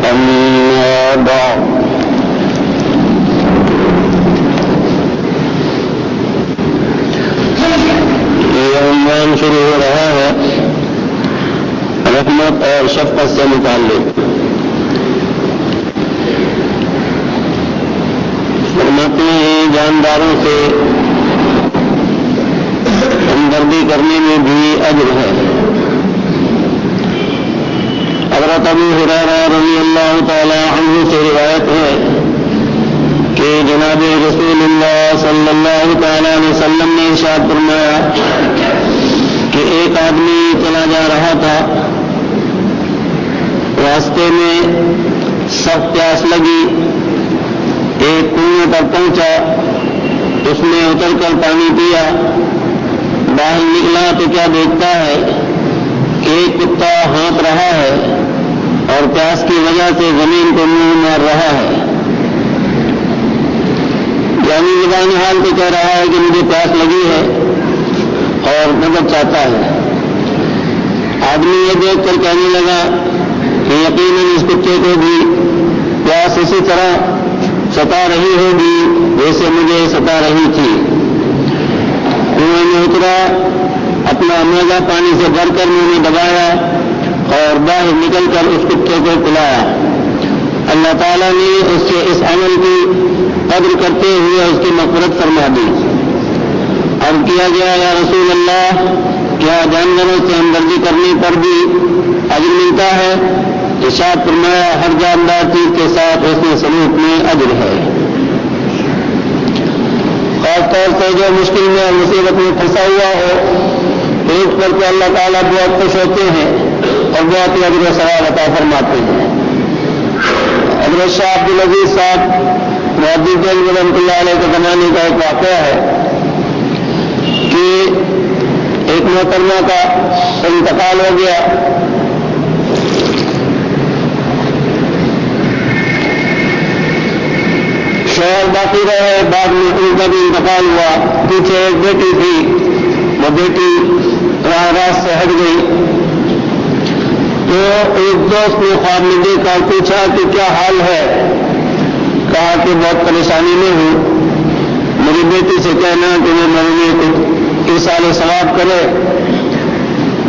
أما بعد یہ عنوان شروع ہو رہا ہے رحمت اور شفقت سے متعلق. فرماتے ہیں جانداروں سے ہمدردی کرنے میں بھی اجر ہے. حضرت ابو ہریرہ رضی اللہ تعالی عنہ سے روایت ہے کہ جناب رسول اللہ صلی اللہ تعالی علیہ وسلم نے ارشاد فرمایا کہ ایک آدمی چلا جا رہا تھا, راستے میں سخت پیاس لگی, ایک کنویں پر پہنچا, اس نے اتر کر پانی پیا. باہر نکلا تو کیا دیکھتا ہے کہ ایک کتا ہانپ رہا ہے اور پیاس کی وجہ سے زمین کو منہ مار رہا ہے. یعنی زبان حال کو کہہ رہا ہے کہ مجھے پیاس لگی ہے اور مدد چاہتا ہے. آدمی یہ دیکھ کر کہنے لگا کہ یقیناً اس کتے کو بھی پیاس اسی طرح ستا رہی ہوگی جیسے مجھے ستا رہی تھی. کنویں میں اترا, اپنا میگا پانی سے بھر کر منہ میں دبایا اور باہر نکل کر اس کتے کو پلایا. اللہ تعالیٰ نے اس سے اس عمل کی قدر کرتے ہوئے اس کی مغفرت فرما دی. اور کیا گیا یا رسول اللہ, کیا جانوروں سے ہمدردی کرنے پر بھی اجر ملتا ہے؟ ارشاد فرمایا ہر جاندار چیز کے ساتھ حسن سلوک میں اجر ہے. خاص طور سے جو مشکل میں اور مصیبت میں پھنسا ہوا ہو تو اس پر کہ اللہ تعالیٰ بہت خوش ہوتے ہیں اور بہت ہی اجر و ثواب عطا فرماتے ہیں. حضرت شاہ عبدالعزیز صاحب محدث دہلوی رحمۃ اللہ علیہ کے زمانے کا ایک واقعہ ہے کہ ایک محترمہ کا انتقال ہو گیا. شوہر باقی رہے, بعد میں ان کا بھی انتقال ہوا. پیچھے ایک بیٹی تھی, وہ بیٹی راہ سے ہٹ گئی. تو ایک دوست نے خواب میں دیکھا, پوچھا کہ کیا حال ہے؟ کہا کہ بہت پریشانی میں ہوں, میری بیٹی سے کہنا کہ وہ میرے لیے کچھ ایصال ثواب کرے.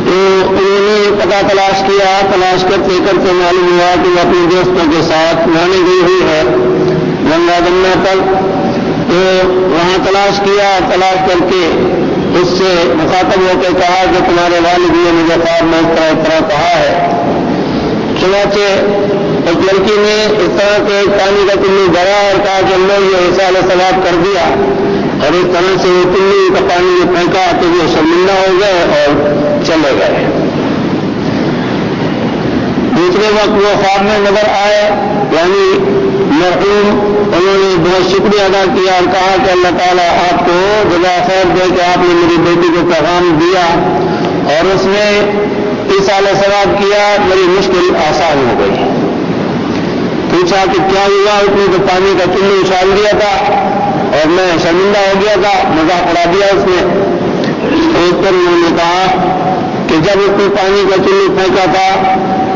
تو انہوں نے پتہ تلاش کیا, تلاش کرتے کرتے معلوم ہوا کہ وہ اپنے دوستوں کے ساتھ نہانے گئی ہوئی ہے گنگا جمنا پر. تو وہاں تلاش کیا, تلاش کر کے اس سے مخاطب ہو کے کہا کہ تمہارے والد نے مجھے خواب میں اس طرح کہا ہے. چنانچہ اس لڑکی نے اس طرح کے پانی کا چلو بھرا اور کہا کہ ہم نے یہ ایصال ثواب کر دیا, اور اس طرح سے وہ چلو کا پانی میں پھینکا تو وہ شرمندہ ہو گئے اور چلے گئے. دوسرے وقت وہ خواب میں نظر آئے, یعنی مرحوم, انہوں نے بہت شکریہ ادا کیا اور کہا کہ اللہ تعالیٰ آپ کو جزا خیر دے کہ آپ نے میری بیٹی کو پیغام دیا اور اس نے ایصال ثواب کیا, میری مشکل آسان ہو گئی. پوچھا کہ کیا ہوا؟ اس نے تو پانی کا چلو اچھال دیا تھا اور میں شرمندہ ہو گیا تھا, مذاق اڑا دیا اس نے. ایک پر انہوں نے کہا کہ جب اس نے پانی کا چلو پھینکا تھا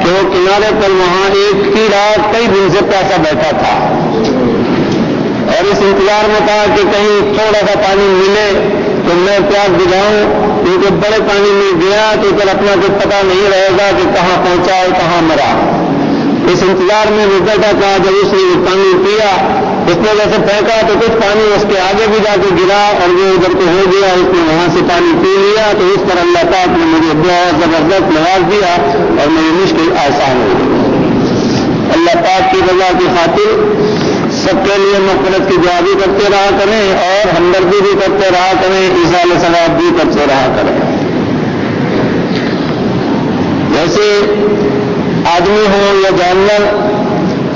کہ وہ کنارے پر وہاں ایک کی رات کئی دن سے پیاسا بیٹھا تھا اور اس انتظار میں تھا کہ کہیں تھوڑا سا پانی ملے تو میں پیاس بجھاؤں, کیونکہ بڑے پانی میں گیا تو پھر اپنا کچھ پتہ نہیں رہے گا کہ کہاں پہنچا اور کہاں مرا. اس انتظار میں وہ بیٹھا تھا. جب اس نے وہ پانی پیا, اس نے جیسے پھینکا تو کچھ پانی اس کے آگے بھی جا کے گرا اور وہ ادھر کو ہو گیا, اس نے وہاں سے پانی پی لیا. تو اس پر اللہ پاک نے مجھے بہت زبردست نواز دیا اور میری مشکل آسان ہو گئی. اللہ پاک کی رضا کی خاطر سب کے لیے مغفرت کی دعا بھی کرتے رہا کریں اور ہمدردی بھی کرتے رہا کریں, ایصال ثواب بھی کرتے رہا کریں. جیسے آدمی ہو یا جانور,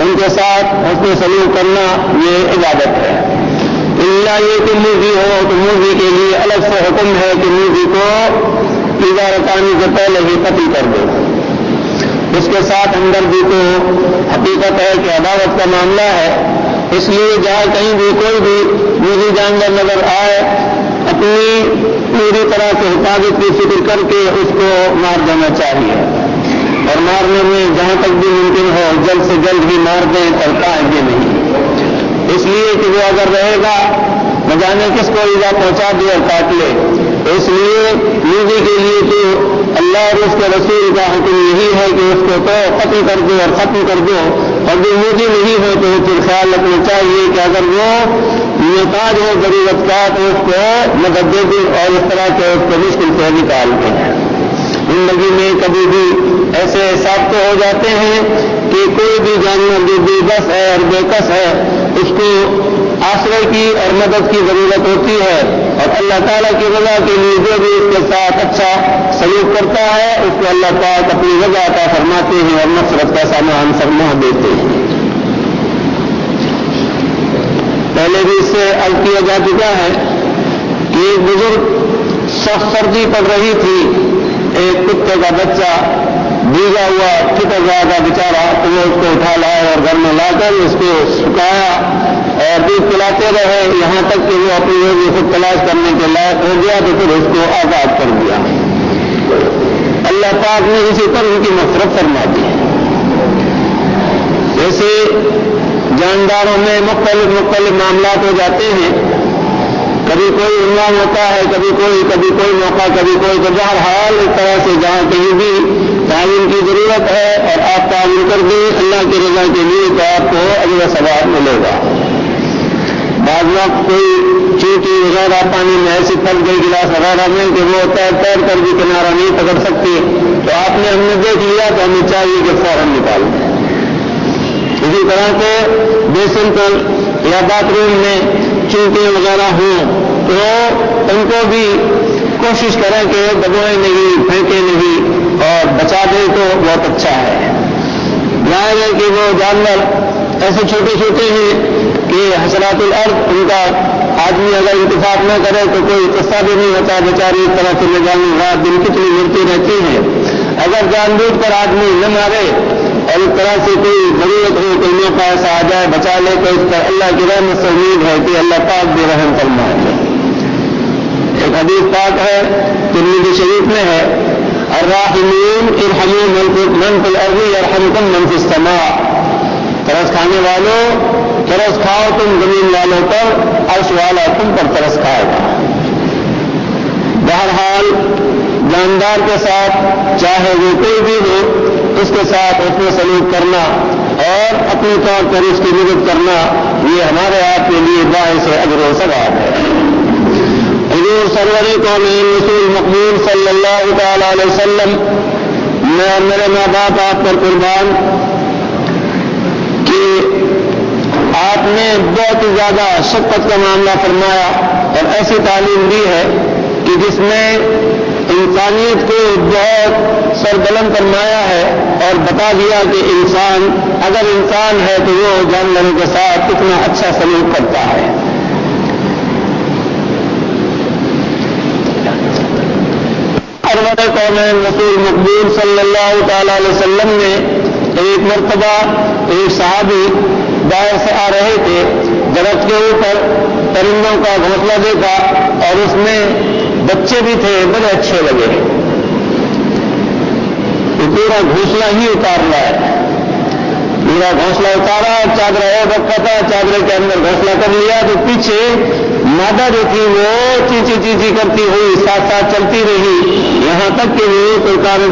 ان کے ساتھ حسن سلوک کرنا یہ عبادت ہے. اللہ یہ کہ مرغی ہو تو مرغی کے لیے الگ سے حکم ہے کہ مرغی کو پیزا رکھانے سے پہلے ہی قتل کر دو. اس کے ساتھ ہمدردی کو حقیقت ہے کہ عداوت کا معاملہ ہے. اس لیے جہاں کہیں بھی کوئی بھی مرغی جانور نظر آئے, اپنی پوری طرح سے حفاظت کی فکر کر کے اس کو مار دینا چاہیے. اور مارنے میں جہاں تک بھی ممکن ہو جلد سے جلد ہی مار دیں، کرتا ہے یہ نہیں، اس لیے کہ وہ اگر رہے گا نہ جانے کس کو ایزا پہنچا دے اور کاٹ لے. اس لیے موذی کے لیے تو اللہ اور اس کے رسول کا حکم یہی ہے کہ اس کو تو قتل کر دو اور ختم کر دو، اور جو موذی نہیں ہو تو پھر خیال رکھنا چاہیے کہ اگر وہ محتاج ہو ضرورت کا تو اس کو مدد دے دے اور اس طرح کے اس کو مشکل سے نکال دیں. زندگی میں کبھی بھی ایسے ثابت ہو جاتے ہیں کہ کوئی بھی جانور جو بے بس ہے اور بے کس ہے اس کو آسرے کی اور مدد کی ضرورت ہوتی ہے، اور اللہ تعالیٰ کی رضا کے لیے جو بھی اس کے ساتھ اچھا سلوک کرتا ہے اس کو اللہ پاک اپنی رضا عطا فرماتے ہیں اور نفرت کا سامان فرما دیتے ہیں. پہلے بھی اس سے عرض کیا جا چکا ہے کہ ایک بزرگ سخت سردی پڑ رہی تھی، ایک کتے کا بچہ بھیگا ہوا ٹھکر گیا تھا بیچارہ، تو وہ اس کو اٹھا لائے اور گھر میں لا کر اس کو سکھایا اور دودھ پلاتے رہے یہاں تک کہ وہ اپنی روزی خود تلاش کرنے کے لائق ہو گیا، تو پھر اس کو آزاد کر دیا. اللہ پاک نے اسی پر ان کی مغفرت فرما دی. جیسے جانداروں میں مختلف معاملات ہو جاتے ہیں، کبھی کوئی عنوان ہوتا ہے، کبھی کوئی موقع، کبھی کوئی، تو بہرحال اس طرح سے جہاں کہیں بھی تعلیم کی ضرورت ہے اور آپ تعلیم کر دیں اللہ کی رضا کے لیے تو آپ کو اجر و ثواب ملے گا. بعض وقت کوئی چینٹی وغیرہ پانی میں ایسی پھل گئی گلاس وغیرہ میں کہ وہ تیر کر بھی کنارہ نہیں پکڑ سکتی، تو ہم نے دیکھ لیا تو ہمیں چاہیے کہ فوراً نکال دیں. اسی طرح سے بیسن پر یا باتھ روم میں چینٹی وغیرہ ہوں تو ان کو بھی کوشش کریں کہ دبوئیں نہیں، پھینکیں نہیں اور بچا دیں تو بہت اچھا ہے. ظاہر ہے کہ وہ جانور ایسے چھوٹے چھوٹے ہیں کہ حشرات الارض ان کا آدمی اگر انتفاق نہ کرے تو کوئی قصہ بھی نہیں ہوتا، بیچاری اس طرح سے نہ جانے رات دن کتنی ملتی رہتی ہیں. اگر جان بوجھ کر آدمی نہ مارے اور اس طرح سے کوئی ضرورت ہو، کوئی موقع ایسا آ جائے بچا لے تو اس پر اللہ کی رحمت سے امید ہے کہ اللہ پاک بھی رحم فرمائے. ایک حدیث پاک ہے ترمذی شریف میں ہے، الراحمون ارحموا من فی الارض یرحمکم من فی السماء. ترس کھانے والوں ترس کھاؤ تم زمین والوں پر، عرش والا تم پر ترس کھائے گا. بہرحال جاندار کے ساتھ چاہے وہ کوئی بھی ہو اس کے ساتھ حسن سلوک کرنا اور اپنی طور پر اس کی مدد کرنا یہ ہمارے آپ کے لیے باعث اجر و ثواب ہے. حضور سرور کون رسول مقبول صلی اللہ تعالی علیہ وسلم، میں اور میرے ماں باپ آپ پر قربان کہ آپ نے بہت ہی زیادہ شفقت کا معاملہ فرمایا اور ایسی تعلیم دی ہے کہ جس میں انسانیت کو بہت سربلند فرمایا ہے اور بتا دیا کہ انسان اگر انسان ہے تو وہ جانوروں کے ساتھ کتنا اچھا سلوک کرتا ہے. سرور قوم رسول مقبول صلی اللہ تعالی علیہ وسلم نے ایک مرتبہ ایک صحابی باہر سے آ رہے تھے، درخت کے اوپر پرندوں کا گھونسلہ دیکھا اور اس میں بچے بھی تھے، بڑے اچھے لگے. پورا گھونسلہ ہی اتار رہا ہے، پورا گھونسلہ اتارا، چادر اور رکھا تھا، چادر کے اندر گھونسلہ کر لیا تو پیچھے مادہ جو تھی وہ چیچی کرتی ہوئی ساتھ ساتھ چلتی رہی یہاں تک کہ وہ سرکار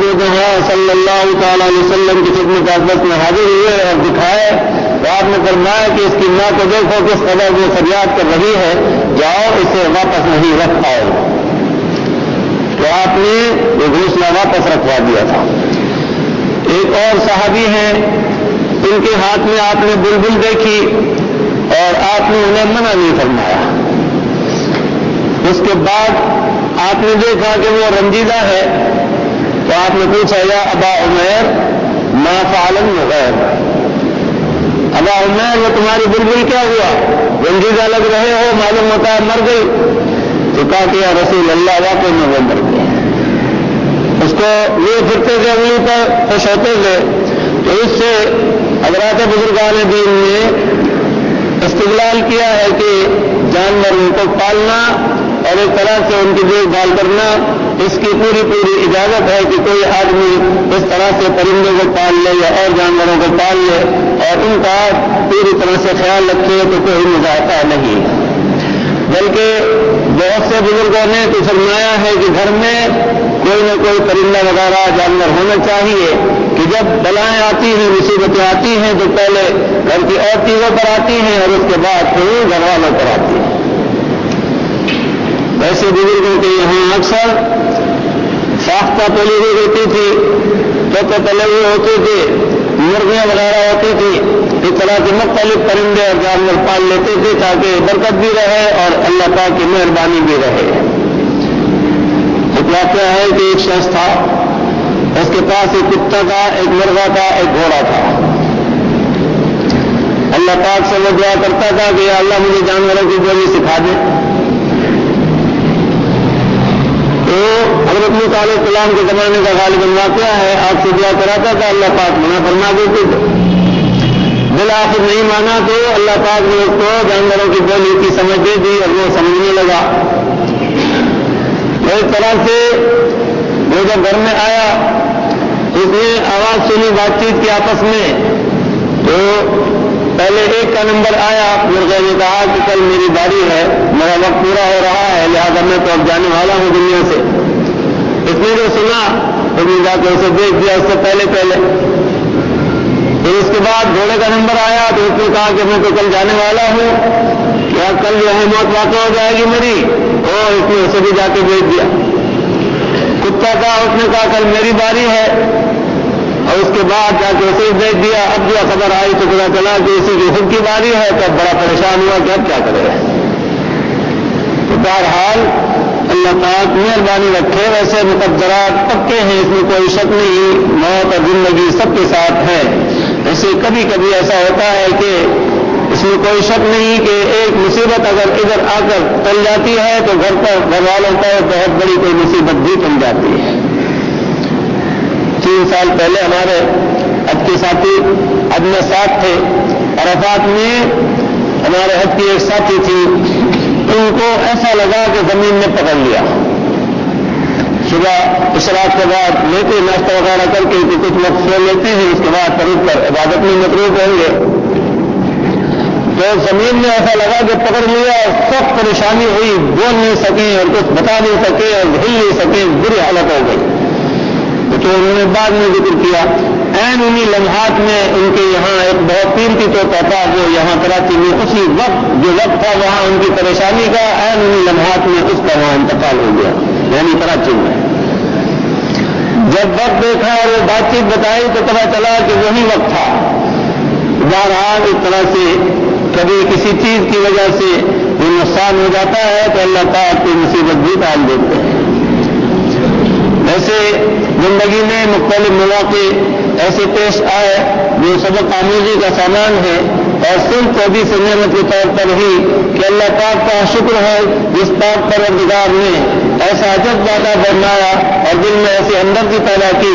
صلی اللہ تعالی علیہ وسلم کی خدمت اقدس میں حاضر ہوئے اور دکھائے تو آپ نے فرمایا کہ اس کی ماں کو دیکھو کس قدر وہ فریاد کر رہی ہے، جاؤ اسے واپس نہیں رکھ پاؤ. تو آپ نے وہ گھونسلہ واپس رکھوا دیا تھا. ایک اور صحابی ہیں، ان کے ہاتھ میں آپ نے بلبل دیکھی اور آپ نے انہیں منع نہیں فرمایا. اس کے بعد آپ نے دیکھا کہ وہ رنجیدہ ہے تو آپ نے پوچھا یا ابا عمیر ما فعل الغیر، ابا عمیر وہ تمہاری بلبل کیا ہوا، رنجیدہ لگ رہے ہو، معلوم ہوتا ہے مر گئی. تو کہا کہ یا رسول اللہ واقعی میں وہ مر گئی. اس کو یہ پھرتے تھے انگلی پر خوش ہوتے تھے. تو اس سے حضرات بزرگان دین نے استدلال کیا ہے کہ جانوروں کو پالنا اور ایک طرح سے ان کی دیکھ بھال کرنا اس کی پوری اجازت ہے کہ کوئی آدمی اس طرح سے پرندوں کو پال لے یا اور جانوروں کو پال لے اور ان کا پوری طرح سے خیال رکھے تو کوئی مذاکرہ نہیں، بلکہ بہت سے بزرگوں نے تو فرمایا ہے کہ گھر میں کوئی نہ کوئی پرندہ وغیرہ جانور ہونا چاہیے کہ جب بلائیں آتی ہیں، مصیبتیں آتی ہیں تو پہلے گھر کی اور چیزوں پر آتی ہیں اور اس کے بعد پھر گھر والوں پر آتی ہیں۔ ویسے بزرگوں کے یہاں اکثر ساختہ پلی ہوئی ہوتی تھی، توتے تلے ہوئے ہوتے تھے، مرغیاں وغیرہ ہوتی تھی، اس طرح کے مختلف پرندے اور جانور پال لیتے تھے تاکہ برکت بھی رہے اور اللہ پاک کی مہربانی بھی رہے۔ ایک واقعہ ہے کہ ایک شخص تھا، اس کے پاس ایک کتا تھا، ایک مرغا تھا، ایک گھوڑا تھا۔ اللہ پاک سے وہ دعا کرتا تھا کہ یا اللہ مجھے جانوروں کی بولی سکھا دے۔ تو حضرت موسیٰ علیہ السلام کے زمانے کا غالباً واقعہ ہے، آپ سے دعا کراتا تھا، اللہ پاک منع فرما دیتے تھے۔ بالآخر نہیں مانا تو اللہ پاک نے اس کو جانوروں کی بولی کی سمجھ دے دی اور وہ سمجھنے لگا۔ اس طرح سے وہ جب گھر میں آیا اس نے آواز سنی بات چیت کی آپس میں، تو پہلے ایک کا نمبر آیا، مرغے نے کہا کہ کل میری باری ہے، میرا وقت پورا ہو رہا ہے، لہٰذا میں تو اب جانے والا ہوں دنیا سے۔ اس نے جو سنا اس نے جا کے اسے دیکھ دیا اس سے پہلے۔ پھر اس کے بعد گھوڑے کا نمبر آیا تو اس نے کہا کہ میں تو کل جانے والا ہوں، کیا کل جو ہے موت واقع ہو جائے گی میری، اور اس نے اسے بھی جا کے دیکھ دیا۔ کتا کا اس نے کہا کل میری باری ہے، اور اس کے بعد جا کے اسے دیکھ دیا۔ اب جو خبر آئی تو پتا چلا کہ اسی کی خود کی باری ہے، تو اب بڑا پریشان ہوا کہ اب کیا کرے۔ تو بہرحال اللہ پاک مہربانی رکھے، ویسے مقدرات پکے ہیں، اس میں کوئی شک نہیں، موت اور زندگی سب کے ساتھ ہے۔ ایسے کبھی کبھی ایسا ہوتا ہے کہ اس میں کوئی شک نہیں کہ ایک مصیبت اگر ادھر آ کر ٹل جاتی ہے تو گھر والوں پر بہت بڑی کوئی مصیبت بھی ٹل جاتی ہے۔ 3 سال پہلے ہمارے حج کے ساتھی حج میں ساتھ تھے، عرفات میں ہمارے حج کی ایک ساتھی تھی، ان کو ایسا لگا کہ زمین نے پکڑ لیا۔ صبح اشراق کے بعد لیتے ناشتہ وغیرہ کر کے کچھ وقت سو لیتے ہیں، اس کے بعد طریق پر عبادت میں مصروف ہوں گے، تو زمین میں ایسا لگا کہ پکڑ لیا، سخت پریشانی ہوئی، بول نہیں سکیں اور کچھ بتا نہیں سکے اور ہل نہیں سکے، بری حالت ہو گئی۔ تو انہوں نے بعد میں ذکر کیا، عین انہی لمحات میں ان کے یہاں ایک بہت قیمتی طوطا تھا جو یہاں کراچی میں اسی وقت جو وقت تھا وہاں ان کی پریشانی کا، عین انہی لمحات میں اس کا وہاں انتقال ہو گیا، یعنی کراچی میں۔ جب وقت دیکھا اور وہ بات چیت بتائی تو پتا چلا کہ وہی وقت تھا۔ بہرحال اس طرح سے کبھی کسی چیز کی وجہ سے وہ نقصان ہو جاتا ہے تو اللہ پاک کی مصیبت بھی ڈال دیتے ہیں۔ ایسے زندگی میں مختلف مواقع ایسے پیش آئے جو سبق آموزی کا سامان ہے، اور صرف توبہ سے نعمت کے طور پر ہی کہ اللہ پاک کا شکر ہے جس پاک پروردگار نے ایسا عجب وعدہ فرمایا اور دل میں ایسی ہمدردی پیدا کی۔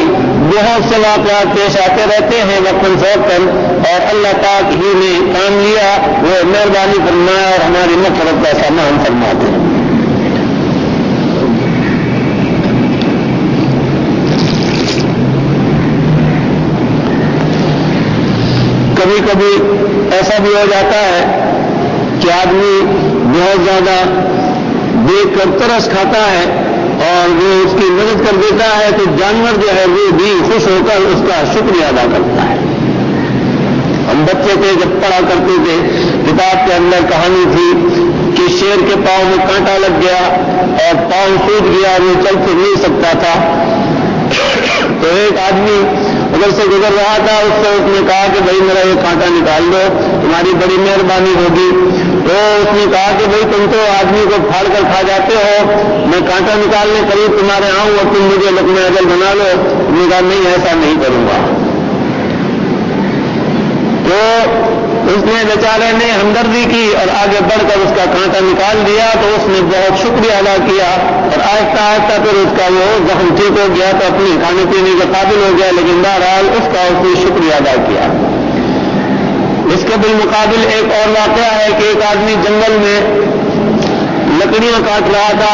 بہت سے واقعات پیش آتے رہتے ہیں وقتاً فوقتاً، اور اللہ پاک ہی نے کام لیا، وہ مہربانی فرمایا اور ہماری مغفرت کا سامان فرما دے۔ کبھی کبھی ایسا بھی ہو جاتا ہے کہ آدمی بہت زیادہ دیکھ کر ترس کھاتا ہے اور وہ اس کی مدد کر دیتا ہے تو جانور جو ہے وہ بھی خوش ہو کر اس کا شکریہ ادا کرتا ہے۔ ہم بچے تھے جب پڑھا کرتے تھے، کتاب کے اندر کہانی تھی کہ شیر کے پاؤں میں کانٹا لگ گیا اور پاؤں ٹوٹ گیا اور وہ چل پھر نہیں سکتا تھا۔ تو ایک آدمی ادھر سے گزر رہا تھا، اس سے اس نے کہا کہ بھائی میرا یہ کانٹا نکال دو، تمہاری بڑی مہربانی ہوگی۔ تو اس نے کہا کہ بھائی تم تو آدمی کو پھاڑ کر کھا جاتے ہو، میں کانٹا نکالنے قریب تمہارے آؤں اور تم مجھے لقمہ اجل بنا لو۔ اس نے کہا نہیں ایسا نہیں کروں گا۔ تو اس نے بیچارے نے ہمدردی کی اور آگے بڑھ کر اس کا کانٹا نکال دیا، تو اس نے بہت شکریہ ادا کیا اور آہستہ آہستہ پھر اس کا وہ زخم ٹھیک ہو گیا تو اپنے کھانے پینے کے قابل ہو گیا، لیکن بہرحال اس کا اس نے شکریہ ادا کیا۔ اس کے بالمقابل ایک اور واقعہ ہے کہ ایک آدمی جنگل میں لکڑیاں کاٹ رہا تھا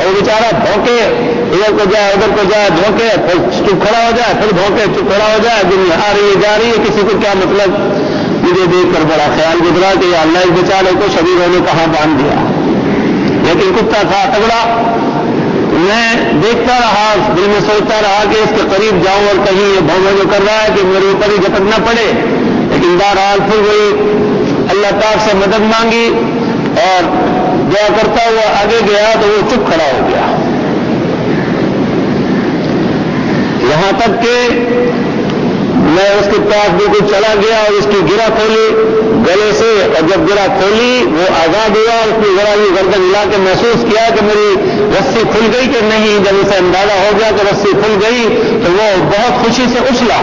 اور وہ بیچارہ بھونکے، ادھر کو جائے ادھر کو جائے، بھونکے پھر چپ کھڑا ہو جائے، پھر بھونکے چپ کھڑا ہو جائے، دنیا آ رہی ہے جا رہی ہے، کسی کو کیا مطلب۔ مجھے دیکھ کر بڑا خیال گزرا کہ یا اللہ اس بیچارے کو شریروں نے کہاں باندھ دیا، لیکن کتا تھا تگڑا۔ میں دیکھتا رہا، دل میں سوچتا رہا کہ اس کے قریب جاؤں اور کہیں یہ بھونگا جو کر رہا ہے کہ میرے اوپر ہی جھپٹ نہ پڑے، لیکن بہرحال پھر وہی اللہ تعالیٰ سے مدد مانگی اور دعا کرتا ہوا آگے گیا تو وہ چپ کھڑا ہو گیا، یہاں تک کہ میں اس کے پاس بالکل چلا گیا اور اس کی گرہ کھولی گلے سے، اور جب گرہ کھولی وہ آزاد ہوا اور اس نے ذرا یہ گردن ہلا کے محسوس کیا کہ میری رسی کھل گئی کہ نہیں۔ جب اسے اندازہ ہو گیا کہ رسی کھل گئی تو وہ بہت خوشی سے اچھلا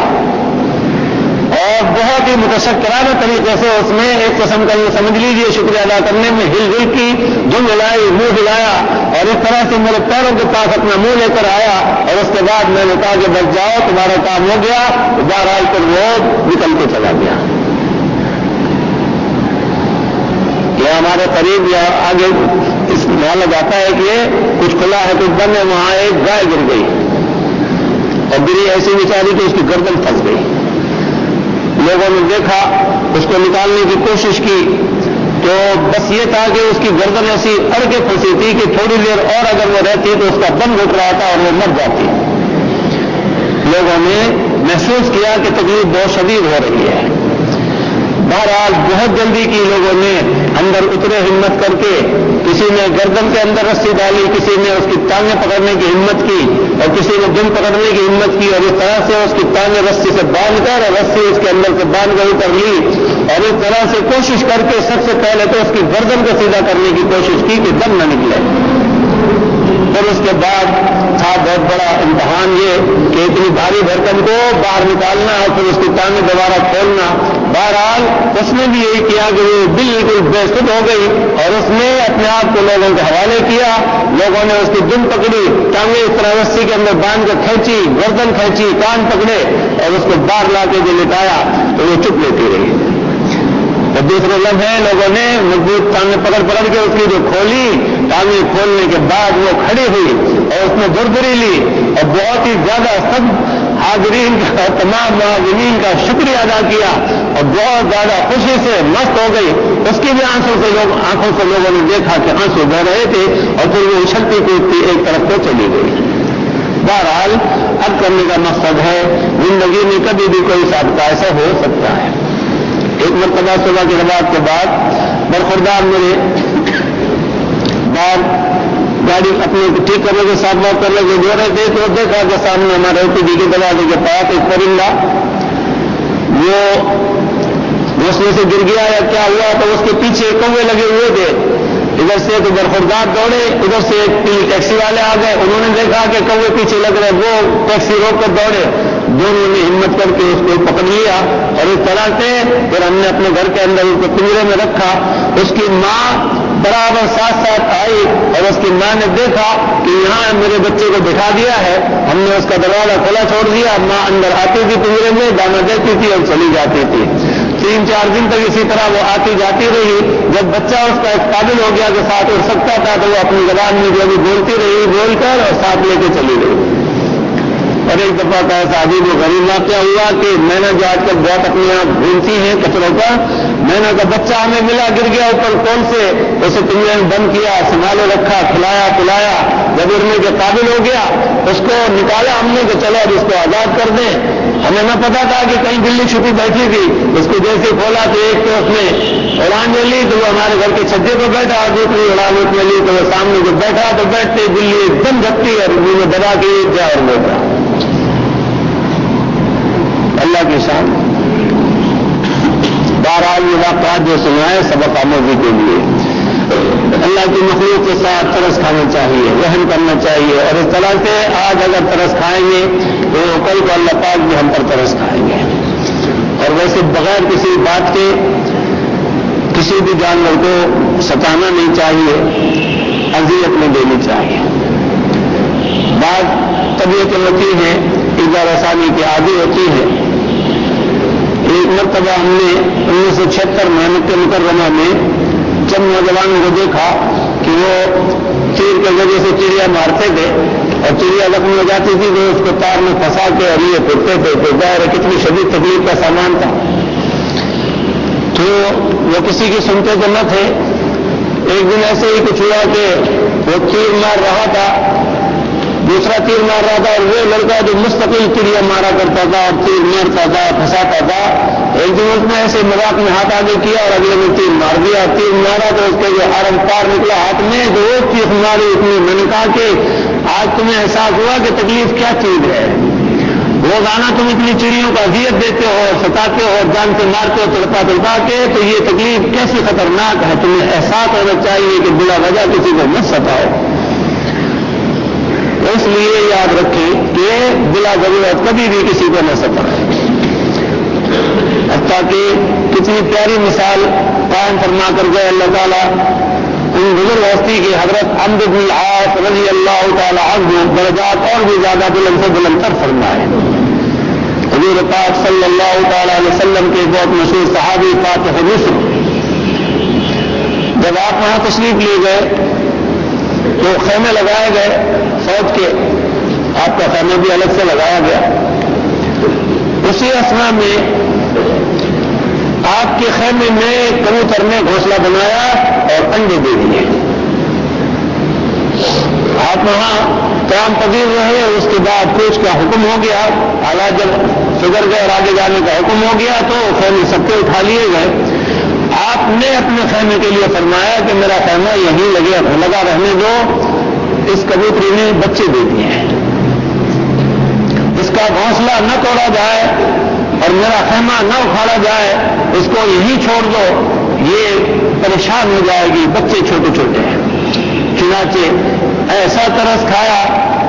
اور بہت ہی متشکرانہ طریقے سے اس نے ایک قسم کا یہ سمجھ لیجیے شکریہ ادا کرنے میں ہل ول کی، دھن ہلائی، منہ ہلایا اور اس طرح سے میرے پیروں کے پاس اپنا منہ لے کر آیا، اور اس کے بعد میں نے کہا کہ بچ جاؤ تمہارا کام ہو گیا، بہرحال پر وہ نکل کے چلا گیا۔ یہ ہمارے قریب یا آگے اس محل جاتا ہے کہ کچھ کھلا ہے کچھ بند ہے، وہاں ایک گائے گر گئی اور گری ایسی بیچاری کہ اس کی گردن پھنس گئی۔ لوگوں نے دیکھا، اس کو نکالنے کی کوشش کی تو بس یہ تھا کہ اس کی گردن ایسی اڑ کے پھنسی تھی کہ تھوڑی دیر اور اگر وہ رہتی تو اس کا دم گھٹ رہا تھا اور وہ مر جاتی۔ لوگوں نے محسوس کیا کہ تکلیف بہت شدید ہو رہی ہے۔ بہرحال بہت جلدی کی لوگوں نے اندر اترے ہمت کر کے، کسی نے گردن کے اندر رسی ڈالی، کسی نے اس کی ٹانگیں پکڑنے کی ہمت کی اور کسی نے دم پکڑنے کی ہمت کی، اور اس طرح سے اس کی ٹانگیں رسی سے باندھ کر اور رسی اس کے اندر سے باندھ کر اتر لی، اور اس طرح سے کوشش کر کے سب سے پہلے تو اس کی گردن کو سیدھا کرنے کی کوشش کی کہ دم نہ نکلے۔ پھر اس کے بعد تھا بہت بڑا امتحان یہ کہ اتنی بھاری بھرکم کو باہر نکالنا اور پھر اس کی ٹانگیں دوبارہ کھولنا۔ بہرحال اس نے بھی یہی کیا کہ وہ بالکل بے سدھ ہو گئی اور اس نے اپنے آپ کو لوگوں کے حوالے کیا۔ لوگوں نے اس کی دم پکڑی، ٹانگیں اس طرح رسی کے اندر باندھ کے کھینچی، گردن کھینچی، کان پکڑے اور اس کو باہر لا کے جو لٹایا تو وہ چپ لیتی رہی۔ اور دوسرے لمحے لوگوں نے مضبوط ٹانگیں پکڑ کے اس کی جو کھولی، ٹانگیں کھولنے کے بعد وہ کھڑی ہوئی اور اس نے دردری لی اور بہت ہی زیادہ سب حاضرین کا اور تمام معاونین کا شکریہ ادا کیا اور بہت زیادہ خوشی سے مست ہو گئی۔ اس کی بھی آنکھوں سے لوگوں نے دیکھا کہ آنسو بہ رہے تھے اور پھر وہ اچھلتی کودتی ایک طرف کو چلی گئی۔ بہرحال اب کرنے کا مقصد ہے زندگی میں کبھی بھی کوئی سابقہ ایسا ہو سکتا ہے۔ ایک مرتبہ صبح کی نماز کے بعد برخوردار میرے بعد گاڑی اپنے ٹھیک کرنے کے ساتھ بات کرنے کے جو رہے تھے تو دیکھا کہ سامنے ہمارے OPD کے دروازے کے پاس ایک پرندہ وہ گھوسلے سے گر گیا یا کیا ہوا تو اس کے پیچھے کوے لگے ہوئے تھے۔ ادھر سے تو برخوردار دوڑے، ادھر سے ایک ٹیکسی والے آ گئے، انہوں نے دیکھا کہ کوے پیچھے لگ رہے، وہ ٹیکسی روک کر دوڑے، دونوں نے ہمت کر کے اس کو پکڑ لیا اور اس طرح سے پھر ہم نے اپنے گھر کے اندر اس کو پنجرے میں رکھا۔ اس کی ماں برابر ساتھ ساتھ آئی اور اس کی ماں نے دیکھا کہ یہاں میرے بچے کو بٹھا دیا ہے، ہم نے اس کا دروازہ کھلا چھوڑ دیا۔ ماں اندر آتی تھی پنجرے میں، دانا دیتی تھی اور چلی جاتی تھی۔ 3-4 دن تک اسی طرح وہ آتی جاتی رہی۔ جب بچہ اس کا قابل ہو گیا کہ ساتھ اٹھ سکتا تھا تو وہ اپنی زبان میں جو بھی بولتی رہی بول کر اور ساتھ لے کے چلی گئی۔ اور ایک دفعہ کا ایسا عجیب و غریب واقعہ ہوا کہ میں نے جو آج کل بہت اپنے آپ بھولتی ہیں کچروں کا، میں نے کا بچہ ہمیں ملا گر گیا اوپر کون سے، اسے پنجرے میں بند کیا، سنبھالے رکھا، کھلایا پلایا، جب اڑنے کے قابل ہو گیا اس کو نکالا ہم نے کہ چلو اب اس کو آزاد کر دیں۔ ہمیں نہ پتا تھا کہ کہیں بلی چھپی بیٹھی تھی، اس کو جیسے کھولا تو ایک تو اس نے اڑان لے لی تو وہ ہمارے گھر کے چھجے پہ بیٹھا، اور دوسری اڑان اس میں لی تو وہ سامنے جو بیٹھا تو بیٹھتے بلی ایک دم جھپتی اور منہ میں دبا کے ایک جا اور بیٹھا۔ اللہ کی شان۔ بہرحال یہ واقعات جو سنائے سبق آموزی کے لیے اللہ کی مخلوق کے ساتھ ترس کھانا چاہیے، رحم کرنا چاہیے، اور اس طرح سے آج اگر ترس کھائیں گے تو کل کو اللہ پاک بھی ہم پر ترس کھائیں گے۔ اور ویسے بغیر کسی بات کے کسی بھی جانور کو ستانا نہیں چاہیے، اذیت نہیں دینی چاہیے۔ بعض طبیعتیں ہوتی ہیں ایذا رسانی کی عادی ہوتی ہے۔ ایک مرتبہ ہم نے 1976 میں مکہ مکرمہ میں چند نوجوانوں کو دیکھا کہ وہ تیر کے ذریعے سے چڑیا مارتے تھے اور چڑیا زخمی ہو جاتی تھی تو اس کو تار میں پھنسا کے اور یہ پھرتے تھے، تو ظاہر ہے کتنی شدید تکلیف کا سامان تھا۔ تو وہ کسی کی سنتے تو نہ تھے۔ ایک دن ایسے ہی کچھ ہوا کہ وہ تیر مار رہا تھا، دوسرا تیر مار رہا تھا، اور وہ لڑکا جو مستقل چڑیا مارا کرتا تھا اور تیر مارتا تھا پھنساتا تھا، ایک دن اس نے ایسے مذاق میں ہاتھ آگے کیا اور اگلے نے تیر مار دیا۔ تیر مارا تو اس کے جو آرم پار نکلا ہاتھ میں، تو وہ چیخ ماری اتنی، میں نے کہا کہ آج تمہیں احساس ہوا کہ تکلیف کیا چیز ہے۔ روزانہ تم اتنی چڑیوں کو اذیت دیتے ہو، ستاتے ہو، جان سے مارتے ہو تڑپا کے، تو یہ تکلیف کیسی خطرناک ہے۔ تمہیں احساس ہونا چاہیے کہ بلا وجہ کسی کو مت ستاؤ۔ اس لیے یاد رکھیں کہ بلا ضرورت کبھی بھی کسی کو نہ ستائیں۔ حتیٰ کہ کتنی پیاری مثال قائم فرما کر گئے اللہ تعالیٰ ان بزرگ ہستی کی حضرت عمرو بن العاص رضی اللہ تعالیٰ عنہ درجات اور بھی زیادہ بلند سے بلند تر فرمائے۔ حضور پاک صلی اللہ تعالیٰ علیہ وسلم کے بہت مشہور صحابی فاتح مصر، جب آپ وہاں تشریف لے گئے تو خیمے لگائے گئے فوج کے، آپ کا خیمہ بھی الگ سے لگایا گیا۔ اسی اسنا میں آپ کے خیمے میں کبوتر نے گھونسلہ بنایا اور انڈے دے دیے۔ آپ وہاں قیام پذیر رہے، اس کے بعد کوچ کا حکم ہو گیا، حالات جب سدھر گئے اور آگے جانے کا حکم ہو گیا تو خیمے سب کے اٹھا لیے گئے۔ آپ نے اپنے خیمے کے لیے فرمایا کہ میرا خیمہ یہیں لگا رہنے دو، اس کبوتری نے بچے دے دیے ہیں، اس کا گھونسلہ نہ توڑا جائے اور میرا خیمہ نہ اکھاڑا جائے، اس کو یہیں چھوڑ دو، یہ پریشان ہو جائے گی، بچے چھوٹے چھوٹے ہیں۔ چنانچہ ایسا ترس کھایا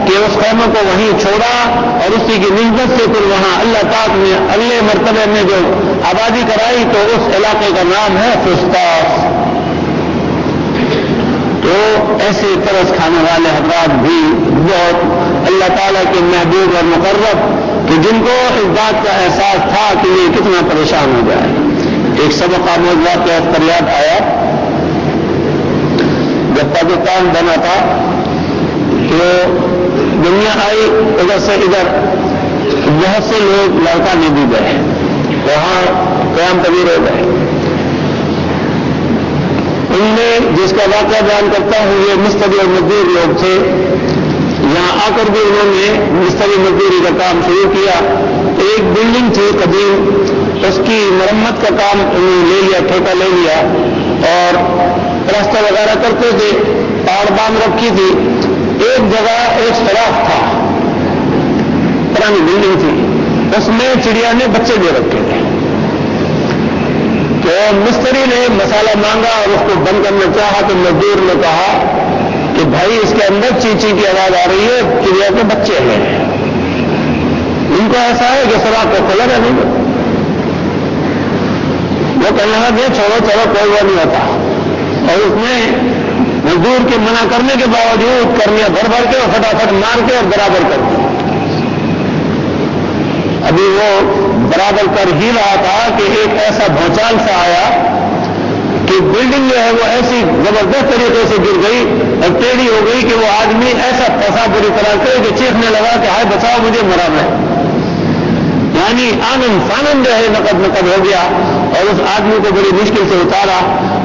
کہ اس خیمے کو وہیں چھوڑا اور اسی کی نسبت سے پھر وہاں اللہ پاک نے اگلے مرتبے میں جو آبادی کرائی تو اس علاقے کا نام ہے فسطاس۔ تو ایسے ترس کھانے والے حضرات بھی بہت اللہ تعالیٰ کے محبوب اور مقرب کہ جن کو اس بات کا احساس تھا کہ یہ کتنا پریشان ہو جائے۔ ایک سبق آموز واقعہ پر یاد آیا، جب پاکستان بنا تھا تو دنیا آئی ادھر سے ادھر، بہت سے لوگ لڑکا نہیں بھی گئے، وہاں قیام پذیر ہو گئے۔ ان میں جس کا واقعہ بیان کرتا ہوں یہ مستری اور مزدور لوگ تھے، یہاں آ کر بھی انہوں نے مستری مزدوری کا کام شروع کیا۔ ایک بلڈنگ تھی قدیم، اس کی مرمت کا کام انہوں نے لے لیا، ٹھیکہ لے لیا اور پلاسٹر وغیرہ کرتے تھے، پاڑ باندھ رکھی تھی۔ ایک جگہ ایک سوراخ تھا، پرانی بلڈنگ تھی، اس میں چڑیا نے بچے دے رکھے تھے۔ تو مستری نے مسالہ مانگا اور اس کو بند کرنا چاہا تو مزدور نے کہا کہ بھائی اس کے اندر چیچی کی آواز آ رہی ہے، چڑیا کے بچے ہیں۔ ان کو ایسا ہے کہ سوراخ کو کھولا رہنے دو۔ وہ کہنے لگا کہ چھوڑو کوئی وہ نہیں ہوتا، اور اس نے مزدور کے منع کرنے کے باوجود کرنیا بھر بھر کے اور فٹافٹ مار کے اور برابر کر دیا۔ ابھی وہ برابر کر ہی رہا تھا کہ ایک ایسا بھونچال سا آیا کہ بلڈنگ جو ہے وہ ایسی زبردست طریقے سے گر گئی اور ٹیڑھی ہو گئی کہ وہ آدمی ایسا پھنسا بری طرح سے کہ چیخنے لگا کہ ہائے بچاؤ مجھے، مرا میں۔ یعنی آنن فانن جو ہے نقد ہو گیا اور اس آدمی کو بڑی مشکل سے اتارا۔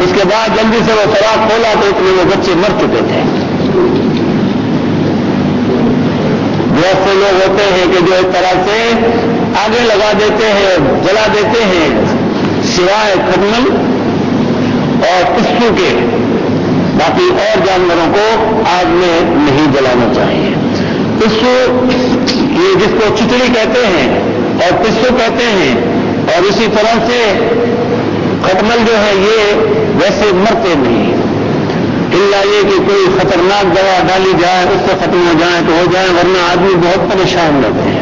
اس کے بعد جلدی سے وہ سوراخ کھولا تو اتنے وہ بچے مر چکے تھے۔ بہت سے لوگ ہوتے ہیں کہ جو اس طرح سے آگے لگا دیتے ہیں، جلا دیتے ہیں، سوائے کھٹمل اور پستو کے باقی اور جانوروں کو آگ میں نہیں جلانا چاہیے۔ پستو یہ جس کو چچڑی کہتے ہیں اور پستو کہتے ہیں، اور اسی طرح سے کھٹمل جو ہے یہ ویسے مرتے نہیں، الا یہ کہ کوئی خطرناک دوا ڈالی جائے اس سے ختم ہو جائیں تو ہو جائیں، ورنہ آدمی بہت پریشان رہتے ہیں۔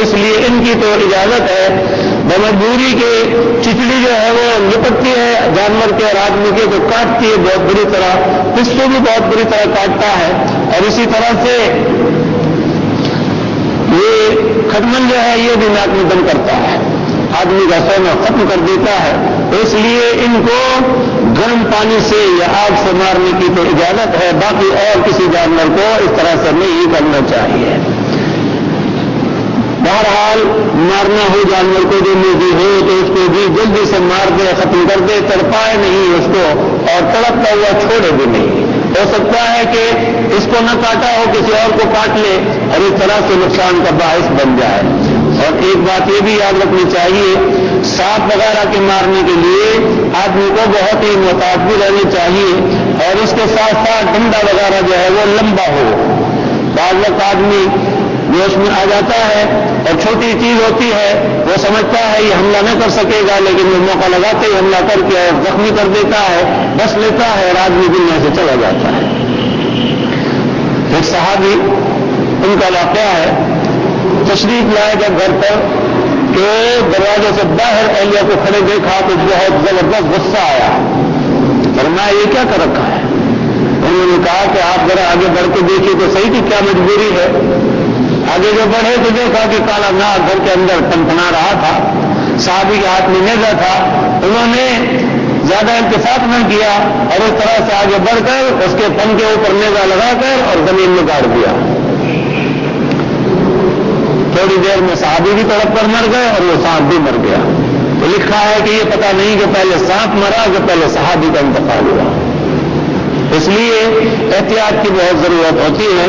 اس لیے ان کی تو اجازت ہے، بمجبوری کے چچڑی جو ہے وہ لپٹتی ہے جانور کے اور آدمی کے تو کاٹتی ہے بہت بری طرح، پستو بھی بہت بری طرح کاٹتا ہے، اور اسی طرح سے یہ کھٹمل جو ہے یہ بھی ناک میں دم کرتا ہے۔ آدمی کا سونا ختم کر دیتا ہے. اس لیے ان کو گرم پانی سے یا آگ سے مارنے کی تو اجازت ہے، باقی اور کسی جانور کو اس طرح سے نہیں کرنا چاہیے. بہرحال مارنا ہو جانور کو جو موزی ہو تو اس کو بھی جلدی سے مار دے، ختم کر دے، تڑپائے نہیں اس کو اور تڑپتا ہوا چھوڑے بھی نہیں. ہو سکتا ہے کہ اس کو نہ کاٹا ہو کسی اور کو کاٹ لے اور اس طرح سے نقصان کا باعث بن جائے. اور ایک بات یہ بھی یاد رکھنی چاہیے، سانپ وغیرہ کے مارنے کے لیے آدمی کو بہت ہی محتاط بھی رہنی چاہیے اور اس کے ساتھ ساتھ ڈنڈا وغیرہ جو ہے وہ لمبا ہو. بعض وقت آدمی جوش میں آ جاتا ہے اور چھوٹی چیز ہوتی ہے وہ سمجھتا ہے یہ حملہ نہ کر سکے گا، لیکن وہ موقع لگاتے ہی حملہ کر کے اور زخمی کر دیتا ہے، بس لیتا ہے اور آدمی دنیا سے چلا جاتا ہے. ایک صحابی ان کا واقعہ ہے، تشریف لائے جب گھر پر کہ دروازے سے باہر اہلیہ کو کھڑے دیکھا تو بہت زبردست غصہ آیا. فرمایا یہ کیا کر رکھا ہے؟ انہوں نے کہا کہ آپ ذرا آگے بڑھ کے دیکھیے تو صحیح کہ کیا مجبوری ہے. آگے جو بڑھے تو دیکھا کہ کالا ناگ گھر کے اندر پنپنا رہا تھا، صحابی کے ہاتھ میں نیزہ تھا. انہوں نے زیادہ التفات نہ کیا اور اس طرح سے آگے بڑھ کر اس کے پن کے اوپر نیزہ لگا کر اور زمین میں گاڑ دیا. تھوڑی دیر میں صحابی بھی تڑپ کر مر گئے اور وہ سانپ بھی مر گیا. تو لکھا ہے کہ یہ پتہ نہیں کہ پہلے سانپ مرا کہ پہلے صحابی کا انتقال ہوا. اس لیے احتیاط کی بہت ضرورت ہوتی ہے.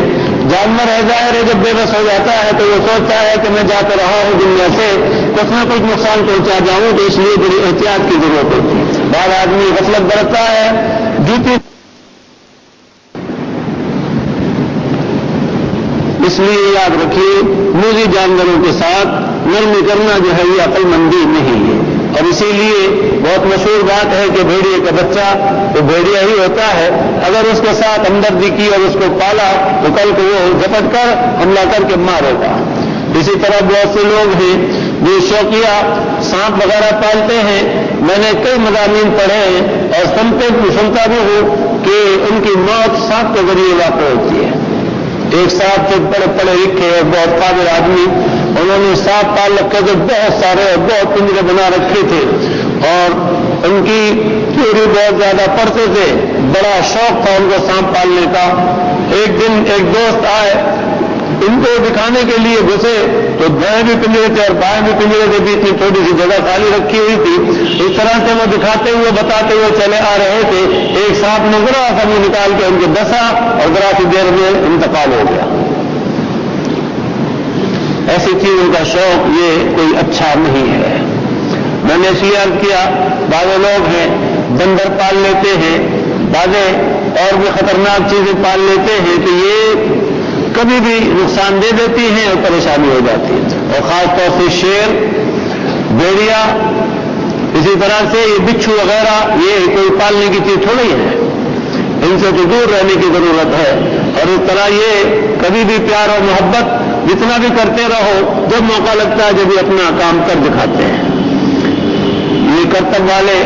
جانور ہے ظاہر ہے جب بے بس ہو جاتا ہے تو وہ سوچتا ہے کہ میں جا کر رہا ہوں دنیا سے کچھ نہ کچھ نقصان پہنچا جاؤں، تو اس لیے بڑی احتیاط کی ضرورت ہوتی ہے. بعض آدمی غفلت برتتا ہے، جوتی اس لیے یاد رکھیے موذی جانوروں کے ساتھ نرمی کرنا جو ہے یہ عقل مندی نہیں ہے. اور اسی لیے بہت مشہور بات ہے کہ بھیڑیے کا بچہ تو بھیڑیا ہی ہوتا ہے، اگر اس کے ساتھ ہمدردی کی اور اس کو پالا تو کل کو وہ جھپٹ کر حملہ کر کے مارے گا. اسی طرح بہت سے لوگ ہیں جو شوقیہ سانپ وغیرہ پالتے ہیں. میں نے کئی مضامین پڑھے ہیں اور سنتا بھی ہوں کہ ان کی موت سانپ کے ذریعے واقع ہوتی ہے. ایک ساتھ سے بڑے پڑھے لکھے اور بہت قابل آدمی، انہوں نے سانپ پال رکھے تھے، بہت سارے اور بہت پنجرے بنا رکھے تھے اور ان کی تھیوری بہت زیادہ پڑھتے تھے. بڑا شوق تھا ان کو سانپ پالنے کا. ایک دن ایک دوست آئے، ان کو دکھانے کے لیے گھسے تو دائیں بھی پنجرے تھے اور بائیں بھی پنجرے تھے، بیچ میں تھوڑی سی جگہ خالی رکھی ہوئی تھی. اس طرح سے وہ دکھاتے ہوئے بتاتے ہوئے چلے آ رہے تھے. ایک سانپ نے ذرا سا منہ نکال کے ان کو ڈسا اور ذرا سی دیر میں انتقال ہو گیا. ایسی چیزوں کا شوق یہ کوئی اچھا نہیں ہے. میں نے اس لیے عرض کیا بعض لوگ ہیں بندر پال لیتے ہیں، بعض اور بھی خطرناک چیزیں پال لیتے ہیں کہ یہ کبھی بھی نقصان دے دیتی ہیں اور پریشانی ہو جاتی ہے. اور خاص طور سے شیر، بھیڑیا، اسی طرح سے یہ بچھو وغیرہ یہ کوئی پالنے کی چیز تھوڑی ہے، ان سے تو دور رہنے کی ضرورت ہے. اور اس طرح یہ کبھی بھی پیار اور محبت جتنا بھی کرتے رہو، جب موقع لگتا ہے جب یہ اپنا کام کر دکھاتے ہیں. یہ کرتب والے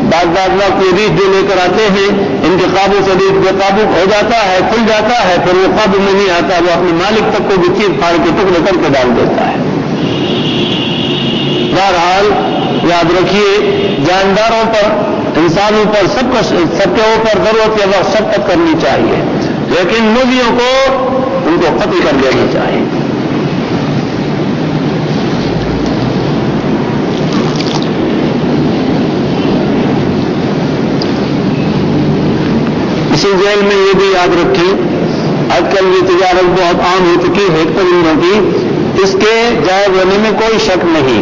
بعض وقت یہ ریچھ جو لے کر آتے ہیں ان کے قابو سے ریچھ بے قابو ہو جاتا ہے، کھل جاتا ہے، پھر وہ قابو میں نہیں آتا، وہ اپنے مالک تک کو بھی چیر پھاڑ کے ٹکڑے کر کے ڈال دیتا ہے. بہرحال یاد رکھیے جانداروں پر، انسانوں پر، سب کے اوپر ضرورت کے وقت شفقت کرنی چاہیے، لیکن موذیوں کو ان کو قتل کر دینا چاہیے. اسی ذیل میں یہ بھی یاد رکھیں آج کل یہ تجارت بہت عام ہو چکی ہے پرندوں کی، اس کے جائز ہونے میں کوئی شک نہیں،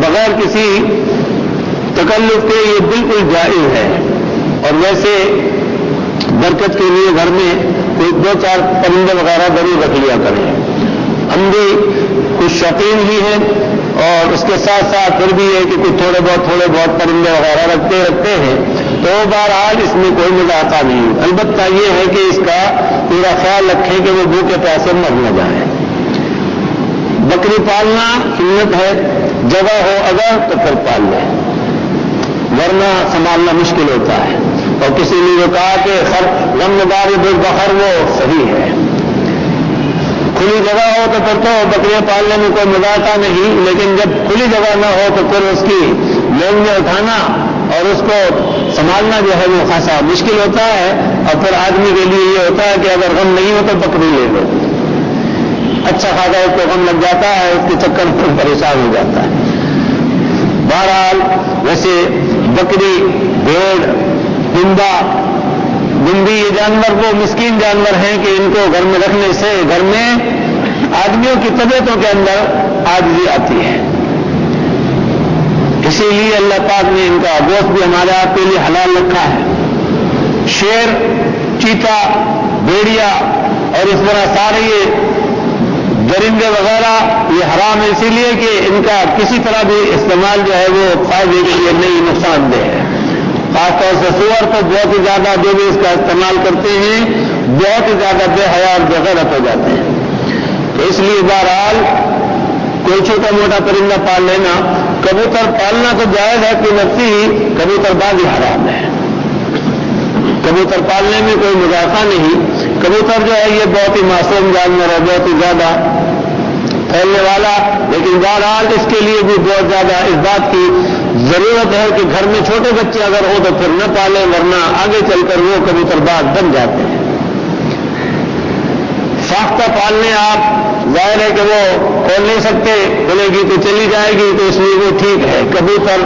بغیر کسی تکلف کے یہ بالکل جائز ہے. اور ویسے برکت کے لیے گھر میں کوئی 2-4 پرندے وغیرہ ضرور رکھ لیا کریں. ہم بھی کچھ شوقین ہی ہیں اور اس کے ساتھ ساتھ پھر بھی ہے کہ کچھ تھوڑے بہت پرندے وغیرہ رکھتے ہیں، تو بہرحال اس میں کوئی مذاقہ نہیں. البتہ یہ ہے کہ اس کا پورا خیال رکھیں کہ وہ بھوکے پیاسے مر نہ جائیں. بکری پالنا سنت ہے، جگہ ہو اگر تو پھر پال لیں، ورنہ سنبھالنا مشکل ہوتا ہے. اور کسی نے جو کہا کہ غم داری بخر وہ صحیح ہے، کھلی جگہ ہو تو پھر تو بکریاں پالنے میں کوئی مذاقہ نہیں، لیکن جب کھلی جگہ نہ ہو تو پھر اس کی لوگ میں اٹھانا اور اس کو سنبھالنا جو ہے وہ خاصا مشکل ہوتا ہے، اور پھر آدمی کے لیے یہ ہوتا ہے کہ اگر غم نہیں ہو تو بکری لے لو، اچھا خاصا اس کو غم لگ جاتا ہے، اس کے چکر میں پریشان ہو جاتا ہے۔ بہرحال ویسے بکری، بھیڑ، گنڈی یہ جانور وہ مسکین جانور ہیں کہ ان کو گھر میں رکھنے سے گھر میں آدمیوں کی طبیعتوں کے اندر عاجزی آتی ہے، اسی لیے اللہ پاک نے ان کا گوشت بھی ہمارے آپ کے لیے حلال رکھا ہے۔ شیر، چیتا، بھیڑیا اور اس طرح سارے یہ درندے وغیرہ یہ حرام ہے، اسی لیے کہ ان کا کسی طرح بھی استعمال جو ہے وہ فائدے کے لیے نہیں، نقصان دہ ہے۔ خاص طور سے سور تو بہت ہی زیادہ جو بھی اس کا استعمال کرتے ہیں بہت ہی زیادہ بے حیا اور بے غیرت ہو جاتے ہیں، تو اس لیے بہرحال کوئی چھوٹا موٹا پرندہ پال لینا، کبوتر پالنا تو جائز ہے کہ نفسی ہی، کبوتر بازی حرام ہے، کبوتر پالنے میں کوئی مذاقہ نہیں۔ کبوتر جو ہے یہ بہت ہی معصوم جانور ہے، بہت ہی زیادہ پھیلنے والا، لیکن بہرحال اس کے لیے بھی بہت زیادہ اس بات کی ضرورت ہے کہ گھر میں چھوٹے بچے اگر ہو تو پھر نہ پالیں، ورنہ آگے چل کر وہ کبوتر باز بن جاتے ہیں۔ ساختہ پالنے آپ ظاہر ہے کہ وہ کھول نہیں سکتے، کھلے گی تو چلی جائے گی، تو اس لیے وہ ٹھیک ہے۔ کبوتر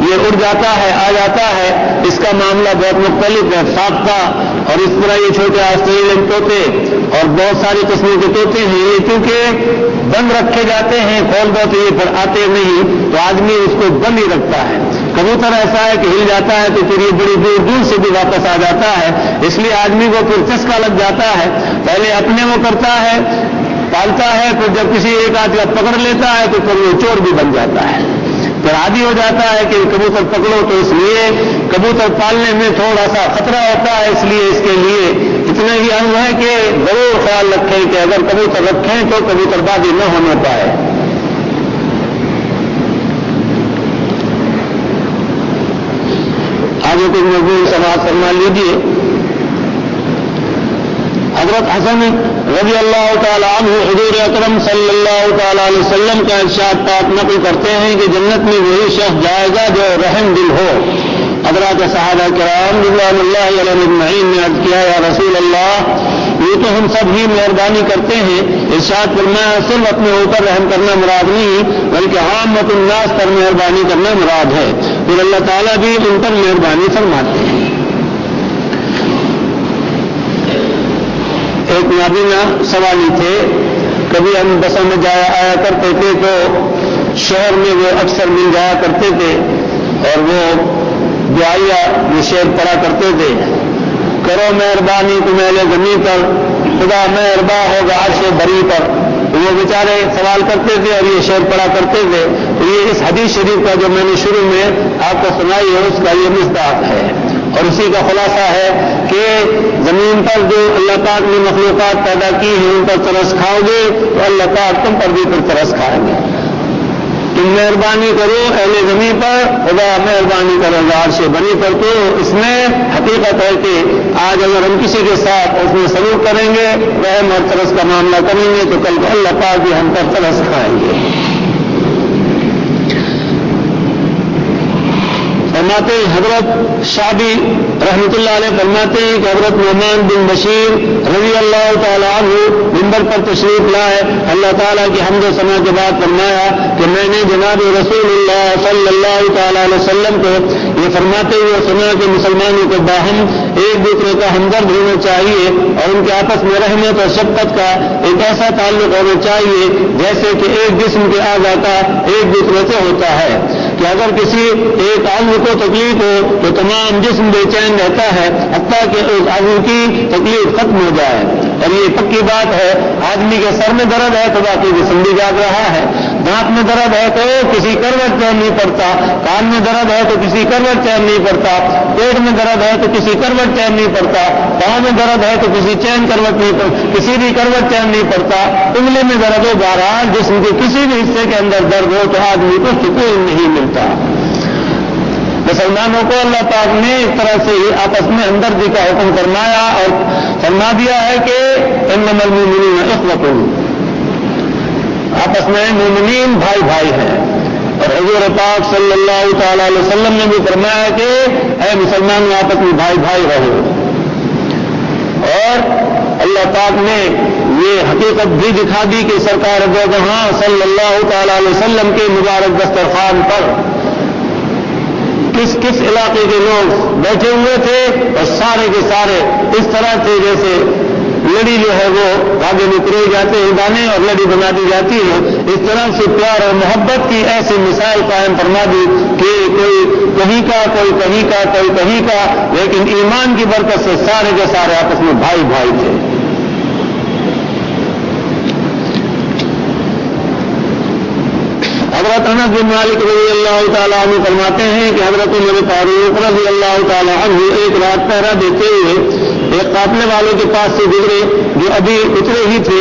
یہ اڑ جاتا ہے، آ جاتا ہے، اس کا معاملہ بہت مختلف ہے۔ ساختہ اور اس طرح یہ چھوٹے آسٹریلین طوطے اور بہت ساری قسموں کے طوطے ہیں، یہ کیونکہ بند رکھے جاتے ہیں، کھول دو تو یہ پھر آتے نہیں، تو آدمی اس کو بند ہی رکھتا ہے۔ کبوتر ایسا ہے کہ ہل جاتا ہے تو پھر یہ بڑی دور دور سے بھی واپس آ جاتا ہے، اس لیے آدمی کو پھر چسکا لگ جاتا ہے۔ پہلے اپنے وہ کرتا ہے، پالتا ہے، پھر جب کسی ایک آدمی پکڑ لیتا ہے تو پھر وہ چور بھی بن جاتا ہے، پھر عادی ہو جاتا ہے کہ کبوتر پکڑو، تو اس لیے کبوتر پالنے میں تھوڑا سا خطرہ ہوتا ہے، اس لیے اس کے لیے اتنا ہی اہم ہے کہ ضرور خیال رکھیں کہ اگر کبوتر رکھیں تو کبوتر بازی نہ ہونے پائے۔ آگے کچھ مضمون سماعت فرما لیجیے۔ حضرت حسن رضی اللہ تعالیٰ عنہ حضور اکرم صلی اللہ تعالیٰ علیہ وسلم کا ارشاد پاک نقل کرتے ہیں کہ جنت میں وہی شخص جائے گا جو رحم دل ہو۔ حضرات صحابہ کرام رضوان اللہ علیہم اجمعین نے عرض کیا، یا رسول اللہ یہ تو ہم سب ہی مہربانی کرتے ہیں، ارشاد فرمایا صرف اپنے اوپر رحم کرنا مراد نہیں بلکہ عامۃ الناس پر مہربانی کرنا مراد ہے، پھر اللہ تعالیٰ بھی ان پر مہربانی فرماتے ہیں۔ ایک نابینا سوالی تھے، کبھی ہم بسوں میں آیا کرتے تھے تو شہر میں وہ اکثر مل جایا کرتے تھے، اور وہ دعائیا یہ شعر پڑھا کرتے تھے، کرو مہربانی تم اہل زمین پر، خدا مہرباں ہوگا عرش بری پر۔ وہ بیچارے سوال کرتے تھے اور یہ شعر پڑھا کرتے تھے، تو یہ اس حدیث شریف کا جو میں نے شروع میں آپ کو سنائی ہے اس کا یہ مصداق ہے، اور اسی کا خلاصہ ہے کہ زمین پر جو اللہ پاک نے مخلوقات پیدا کی ہیں ان پر ترس کھاؤ گے تو اللہ پاک تم پر بھی پھر ترس کھائیں گے۔ تم مہربانی کرو اہل زمین پر، خدا مہربانی کرو گا عرش بری پر۔ تو اس میں حقیقت ہے کہ آج اگر ہم کسی کے ساتھ اس میں سلوک کریں گے، رحم اور ترس کا معاملہ کریں گے، تو کل کو اللہ پاک بھی ہم پر ترس کھائیں گے۔ فرماتے ہیں حضرت شعبی رحمۃ اللہ علیہ فرماتے ہیں کہ حضرت نعمان بن بشیر رضی اللہ تعالیٰ عنہ منبر پر تشریف لائے، اللہ تعالیٰ کی حمد و ثنا کے بعد فرمایا کہ میں نے جناب رسول اللہ صلی اللہ تعالیٰ علیہ وسلم کو یہ فرماتے ہوئے سنا کہ مسلمانوں کو باہم ایک دوسرے کا ہمدرد ہونا چاہیے اور ان کے آپس میں رحمت اور شفقت کا ایک ایسا تعلق ہونا چاہیے جیسے کہ ایک جسم کے اعضاء کا ایک دوسرے سے ہوتا ہے، کہ اگر کسی ایک عضو کو تکلیف ہو تو تمام جسم بے چین رہتا ہے حتیٰ کہ اس عضو کی تکلیف ختم ہو جائے۔ اور یہ پکی بات ہے، آدمی کے سر میں درد ہے تو باقی جسم بھی جاگ رہا ہے، دانت میں درد ہے تو کسی کروٹ چین نہیں پڑتا، کان میں درد ہے تو کسی کروٹ چین نہیں پڑتا، پیٹ میں درد ہے تو کسی کروٹ چین نہیں پڑتا، پاؤں میں درد ہے تو کسی چین کروٹ نہیں پڑتا، کسی بھی کروٹ چین نہیں پڑتا، انگلی میں درد ہو، بہرحال جسم کے کسی بھی حصے کے اندر درد ہو تو آدمی کو سکون نہیں ملتا۔ مسلمانوں کو اللہ پاک نے اس طرح سے آپس میں ہمدردی کا حکم فرمایا اور فرما دیا ہے کہ انما المؤمنون اخوۃ، آپس میں مومنین بھائی بھائی ہیں. اور حضور پاک صلی اللہ تعالی علیہ وسلم نے بھی فرمایا کہ اے مسلمان آپس میں بھائی بھائی رہو. اور اللہ پاک نے یہ حقیقت بھی دکھا دی کہ سرکار دو جہاں صلی اللہ تعالی علیہ وسلم کے مبارک دسترخوان پر کس کس علاقے کے لوگ بیٹھے ہوئے تھے اور سارے کے سارے اس طرح تھے جیسے لڑی جو ہے وہ آگے نکلے جاتے ہیں دانے اور لڑی بنا دی جاتی ہے. اس طرح سے پیار اور محبت کی ایسی مثال قائم فرما دی کہ کوئی کہیں کا کوئی کہیں کا کوئی کہیں کا, لیکن ایمان کی برکت سے سارے کے سارے آپس میں بھائی بھائی تھے. حضرت انس بن مالک رضی اللہ تعالیٰ عنہ فرماتے ہیں کہ حضرت عمر فاروق رضی اللہ تعالیٰ عنہ ایک رات پہرا دیتے ہوئے ایک قافلے والوں کے پاس سے گزرے جو ابھی اترے ہی تھے.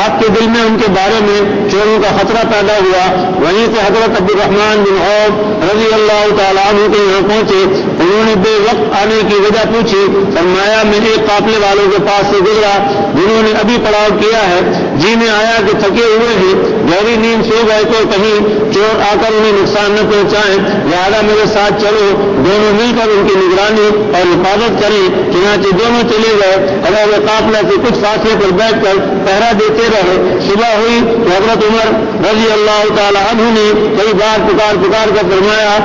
آپ کے دل میں ان کے بارے میں چوروں کا خطرہ پیدا ہوا. وہیں سے حضرت عبد الرحمن بن عوف رضی اللہ تعالیٰ عنہ کے یہاں پہنچے. انہوں نے بے وقت آنے کی وجہ پوچھی. فرمایا میں ایک قافلے والوں کے پاس سے گزرا جنہوں نے ابھی پڑاؤ کیا ہے. جی میں آیا کہ تھکے ہوئے ہیں, گہری نیند سو گئے تو کہیں چور آ کر انہیں نقصان نہ پہنچائیں, لہذا میرے ساتھ چلو, دونوں مل کر ان کی نگرانی اور حفاظت کریں. چنانچہ دونوں چلے گئے اور قافلہ سے کچھ فاصلے پر بیٹھ کر پہرا دیتے رہے. صبح ہوئی تو حضرت عمر رضی اللہ تعالی عنہ نے کئی بار پکار کر فرمایا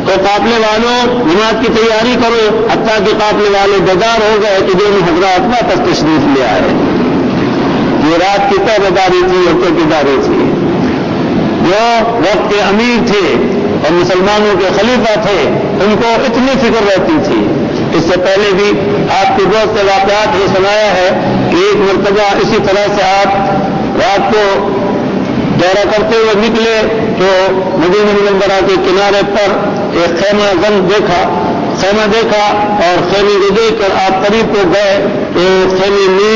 تو قافلے والوں نماز کی تیاری کرو, حتیٰ کہ قافلے والے بیدار ہو گئے کہ دونوں حضرات واپس تشریف لے آئے. یہ رات کی پہرےداری تھی اور چوکیداری تھی. جو وقت کے امیر تھے اور مسلمانوں کے خلیفہ تھے ان کو اتنی فکر رہتی تھی. اس سے پہلے بھی آپ کے بہت سے واقعات یہ سنایا ہے کہ ایک مرتبہ اسی طرح سے آپ رات کو دورہ کرتے ہوئے نکلے تو مدینہ منورہ کے کنارے پر ایک خیمہ دیکھا اور خیمے کو دیکھ کر آپ قریب کو گئے تو خیمے میں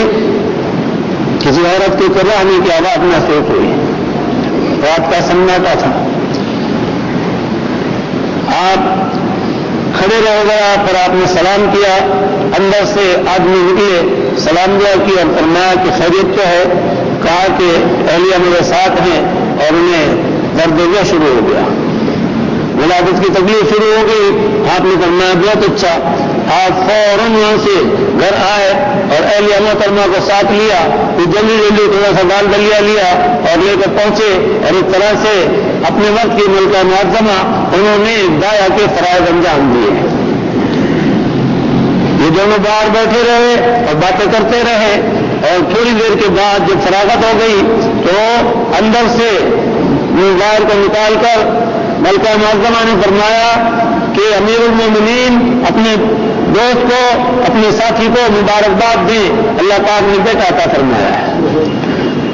کسی عورت کے چراہنے کی آواز محسوس ہوئی. رات کا سناٹا تھا. آپ کھڑے رہ گیا پر آپ نے سلام کیا. اندر سے آدمی نکلے, سلام دعا کی اور فرمایا کہ خیریت کیا ہے. کہا کہ اہلیہ میرے ساتھ ہیں اور انہیں درد دیا شروع ہو گیا, ولادت کی تکلیف شروع ہو گئی. آپ نے فرمایا بہت اچھا. آپ فوراً وہاں سے گھر آئے اور اہلیہ محترمہ کو ساتھ لیا. پھر جلدی تھوڑا سا بال دلیا لیا اور لے کر پہنچے اور اس طرح سے اپنے وقت کی ملکہ معظمہ انہوں نے دایا کے فرائض انجام دیے. یہ دونوں باہر بیٹھے رہے اور باتیں کرتے رہے اور تھوڑی دیر کے بعد جب فراغت ہو گئی تو اندر سے موبائل کو نکال کر ملکہ معظمہ نے فرمایا کہ امیر المومنین اپنے دوست کو اپنے ساتھی کو مبارکباد دیں, اللہ پاک نے بیٹا عطا فرمایا ہے.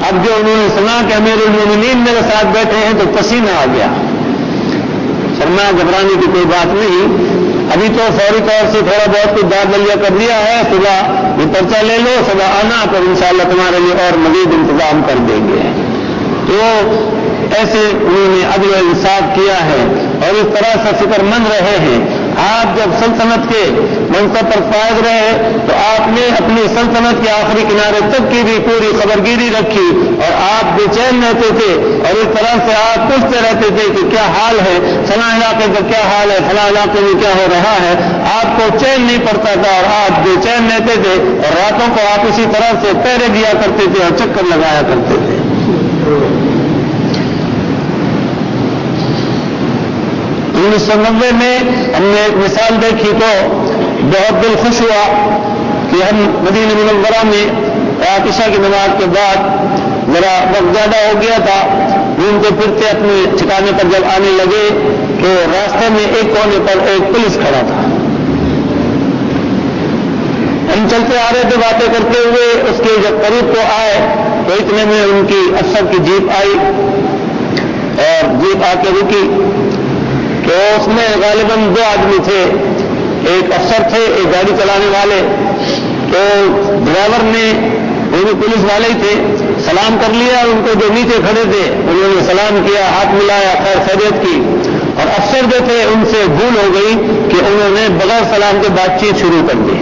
اب جو انہوں نے سنا کہ امیر المومنین میرے ساتھ بیٹھے ہیں تو پسینہ آ گیا. فرمایا گھبرانے کی کوئی بات نہیں, ابھی تو فوری طور سے تھوڑا بہت کچھ دار دلیا کر دیا ہے, صبح یہ پرچہ لے لو, صبح آنا پر انشاءاللہ تمہارے لیے اور مزید انتظام کر دیں گے. تو ایسے انہوں نے عدل و انصاف کیا ہے اور اس طرح سے فکر مند رہے ہیں. آپ جب سلطنت کے منصب پر فائز رہے تو آپ نے اپنی سلطنت کے آخری کنارے تک کی بھی پوری خبرگیری رکھی اور آپ بے چین رہتے تھے اور اس طرح سے آپ پوچھتے رہتے تھے کہ کیا حال ہے, فلاں علاقے کا کیا حال ہے, فلاں علاقے میں کیا ہو رہا ہے. آپ کو چین نہیں پڑتا تھا اور آپ بے چین رہتے تھے اور راتوں کو آپ اسی طرح سے پہرے دیا کرتے تھے اور چکر لگایا کرتے تھے. 1990 میں ہم نے ایک مثال دیکھی تو بہت دل خوش ہوا کہ ہم مدینہ منورہ میں عشاء کی نماز کے بعد ذرا وقت زیادہ ہو گیا تھا, گھومتے پھرتے اپنے ٹھکانے پر جب آنے لگے تو راستے میں ایک کونے پر ایک پولیس کھڑا تھا. ہم چلتے آ رہے تھے باتیں کرتے ہوئے, اس کے جب قریب کو آئے تو اتنے میں ان کی افسر کی جیپ آئی اور جیپ آ کے رکی تو اس میں غالباً 2 آدمی تھے, ایک افسر تھے ایک گاڑی چلانے والے. تو ڈرائیور نے وہ بھی پولیس والے ہی تھے, سلام کر لیا. ان کو جو نیچے کھڑے تھے انہوں نے سلام کیا, ہاتھ ملایا, خیر خیریت کی. اور افسر جو تھے ان سے بھول ہو گئی کہ انہوں نے بغیر سلام کے بات چیت شروع کر دی.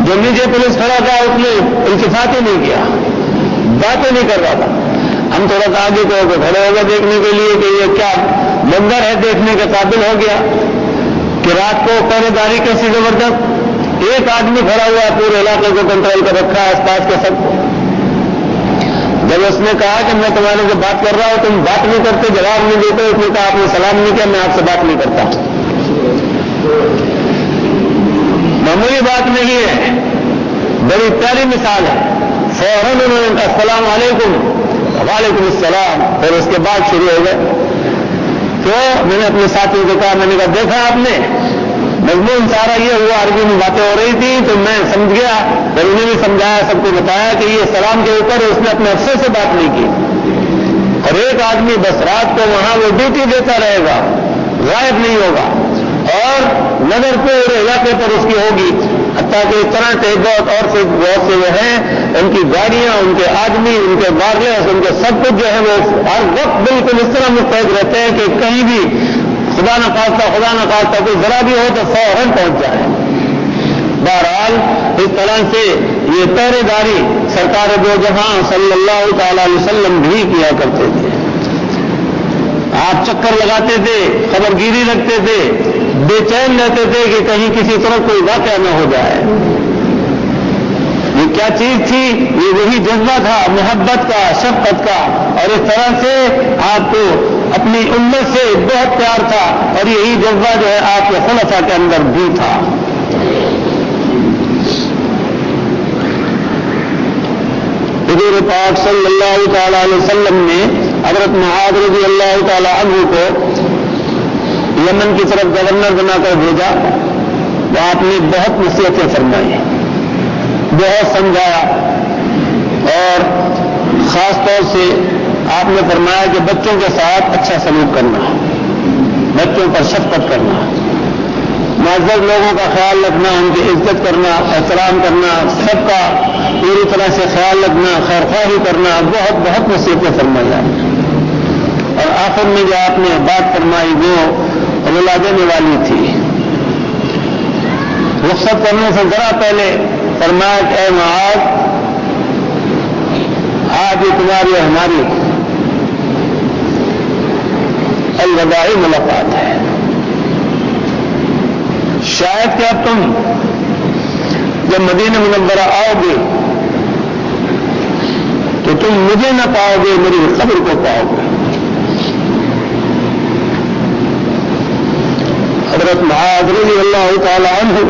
جو نیچے پولیس کھڑا تھا اس نے التفات ہی نہیں کیا, باتیں نہیں کر رہا تھا. ہم تھوڑا سا آگے کو کھڑے ہو گئے دیکھنے کے لیے کہ یہ کیا منظر ہے, دیکھنے کے قابل ہو گیا کہ رات کو پہرے داری کیسی زبردست. ایک آدمی کھڑا ہوا پورے علاقے کو کنٹرول کر رکھا ہے, آس پاس کے سب کو. جب اس نے کہا کہ میں تمہارے سے بات کر رہا ہوں, تم بات نہیں کرتے, جواب نہیں دیتے, اس نے کہا آپ نے سلام نہیں کیا, میں آپ سے بات نہیں کرتا. معمولی بات نہیں ہے, بڑی پیاری مثال ہے. فوراً انہوں نے کہا السلام علیکم, وعلیکم السلام, پھر اس کے بعد شروع ہو گئے. تو میں نے اپنے ساتھیوں کو کہا, میں نے کہا دیکھا آپ نے مضمون سارا یہ ہوا, عربی میں باتیں ہو رہی تھی تو میں سمجھ گیا, اور انہیں بھی سمجھایا, سب کو بتایا کہ یہ سلام کے اوپر اس نے اپنے افسر سے بات نہیں کی. اور ایک آدمی بس رات کو وہاں وہ ڈیوٹی دیتا رہے گا, غائب نہیں ہوگا, اور نظر پورے علاقے پر اس کی ہوگی. حتیٰ کہ اس طرح سے بہت سے وہ ہیں, ان کی گاڑیاں, ان کے آدمی, ان کے وائرلیس, ان کے سب کچھ جو ہے وہ ہر وقت بالکل اس طرح مستعد رہتے ہیں کہ کہیں بھی خدا نہ خواستہ کوئی ذرا بھی ہو تو فوراً پہنچ جائے. بہرحال اس طرح سے یہ پہرے داری سرکار دو جہاں صلی اللہ تعالی علیہ وسلم بھی کیا کرتے تھے. آپ چکر لگاتے تھے, خبر گیری رکھتے تھے, بے چین رہتے تھے کہ کہیں کسی طرح کوئی واقعہ نہ ہو جائے. یہ کیا چیز تھی؟ یہ وہی جذبہ تھا محبت کا, شفقت کا, اور اس طرح سے آپ کو اپنی امت سے بہت پیار تھا, اور یہی جذبہ جو ہے آپ کے خلفاء کے اندر بھی تھا. حضور پاک صلی اللہ تعالی علیہ وسلم نے حضرت معاذ رضی اللہ تعالی عنہ کو یمن کی طرف گورنر بنا کر بھیجا. تو آپ نے بہت نصیحتیں فرمائی, بہت سمجھایا, اور خاص طور سے آپ نے فرمایا کہ بچوں کے ساتھ اچھا سلوک کرنا, بچوں پر شفقت کرنا, معزز لوگوں کا خیال رکھنا, ان کی عزت کرنا, احترام کرنا, سب کا پوری طرح سے خیال رکھنا, خیرخواہی کرنا, بہت بہت نصیحتیں فرمائی. اور آخر میں جو آپ نے بات فرمائی وہ رلا دینے والی تھی. رخصت کرنے سے ذرا پہلے فرمایا کہ اے معاذ, آج یہ تمہاری اور ہماری الوداعی ملاقات ہے. شاید کہ اب تم جب مدینہ منورہ آؤ گے تو تم مجھے نہ پاؤ گے, میری قبر کو پاؤ گے. حضرت معاذ رضی اللہ تعالی عنہ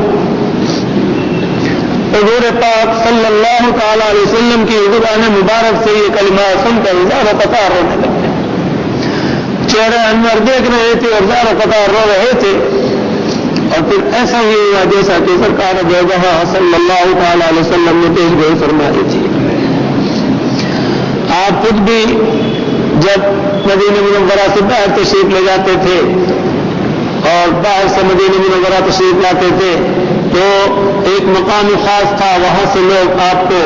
حضور پاک صلی اللہ تعالی علیہ وسلم کی زبان مبارک سے یہ کلمہ سن کر زار و قطار رونے لگے. چہرہ انور دیکھ رہے تھے اور زار و قطار رو رہے تھے. اور پھر ایسا ہی ہوا جیسا کہ سرکار دو جہاں صلی اللہ تعالی علیہ وسلم نے پیش گوئی فرمائی تھی. آپ خود بھی جب مدینہ منورہ سے باہر تشریف لے جاتے تھے اور باہر سے مدینہ منورہ تشریف لاتے تھے تو ایک مقام خاص تھا, وہاں سے لوگ آپ کو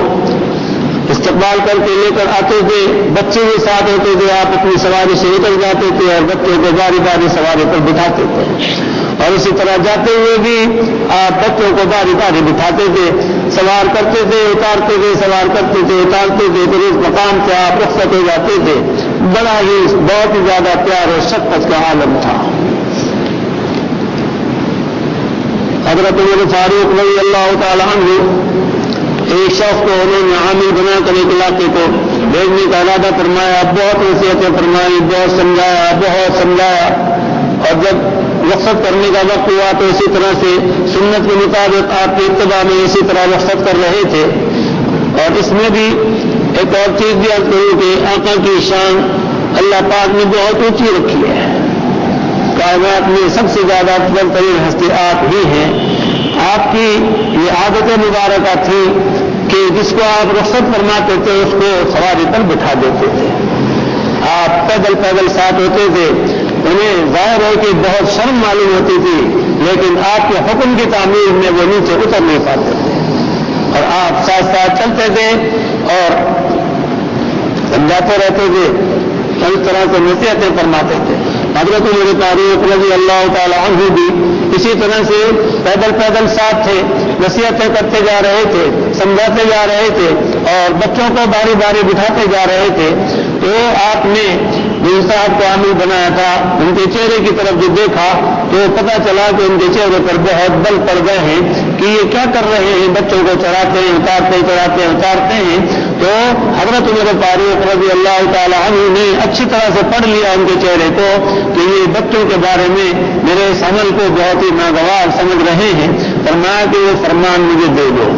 استقبال کر کے لے کر آتے تھے. بچے بھی ساتھ ہوتے تھے, آپ اپنی سواری سے اتر جاتے تھے اور بچوں کو باری باری سواری پر بٹھاتے تھے. اور اسی طرح جاتے ہوئے بھی آپ بچوں کو باری باری بٹھاتے تھے, سوار کرتے تھے, اتارتے تھے, سوار کرتے تھے, اتارتے تھے. پھر اس مقام سے آپ رخصت ہو جاتے تھے. بڑا ہی بہت ہی زیادہ پیار اور شفقت کا عالم تھا. حضرت عمر فاروق رضی اللہ تعالی عنہ ایک شخص کو انہوں نے عامل بنا کر ایک علاقے کو بھیجنے کا ارادہ فرمایا. بہت نصیحتیں فرمائی, بہت سمجھایا. اور جب رخصت کرنے کا وقت ہوا تو اسی طرح سے سنت کے مطابق آپ کی اتباع میں اسی طرح رخصت کر رہے تھے. اور اس میں بھی ایک اور چیز بھی عرض کروں کہ آقا کی شان اللہ پاک نے بہت اونچی رکھی ہے. کائنات میں سب سے زیادہ افضل ترین ہستی آپ ہی ہیں. آپ کی یہ عادت مبارکہ تھی کہ جس کو آپ رخصت فرماتے تھے اس کو سواری پر بٹھا دیتے تھے. آپ پیدل ساتھ ہوتے تھے. انہیں ظاہر ہے کہ بہت شرم معلوم ہوتی تھی, لیکن آپ کے حکم کی تعمیر میں وہ نیچے اتر نہیں پاتے تھے. اور آپ ساتھ ساتھ چلتے تھے اور سمجھاتے رہتے تھے, اس طرح سے نصیحتیں فرماتے تھے. حضرت عمر فاروق رضی اللہ تعالی عنہ بھی اسی طرح سے پیدل ساتھ تھے، نصیحتیں کرتے جا رہے تھے، سمجھاتے جا رہے تھے اور بچوں کو باری باری بٹھاتے جا رہے تھے۔ تو آپ نے جن صاحب کو عامل بنایا تھا، ان کے چہرے کی طرف جو دیکھا تو پتہ چلا کہ ان کے چہرے پر بہت بل پڑ گئے ہیں کہ یہ کیا کر رہے ہیں، بچوں کو چڑھاتے ہیں، اتارتے ہیں۔ تو حضرت عمر فاروق رضی اللہ تعالی عنہ نے اچھی طرح سے پڑھ لیا ان کے چہرے کو کہ یہ بچوں کے بارے میں میرے اس عمل کو بہت ہی ناگوار سمجھ رہے ہیں۔ فرمایا کہ وہ فرمان مجھے دے دو۔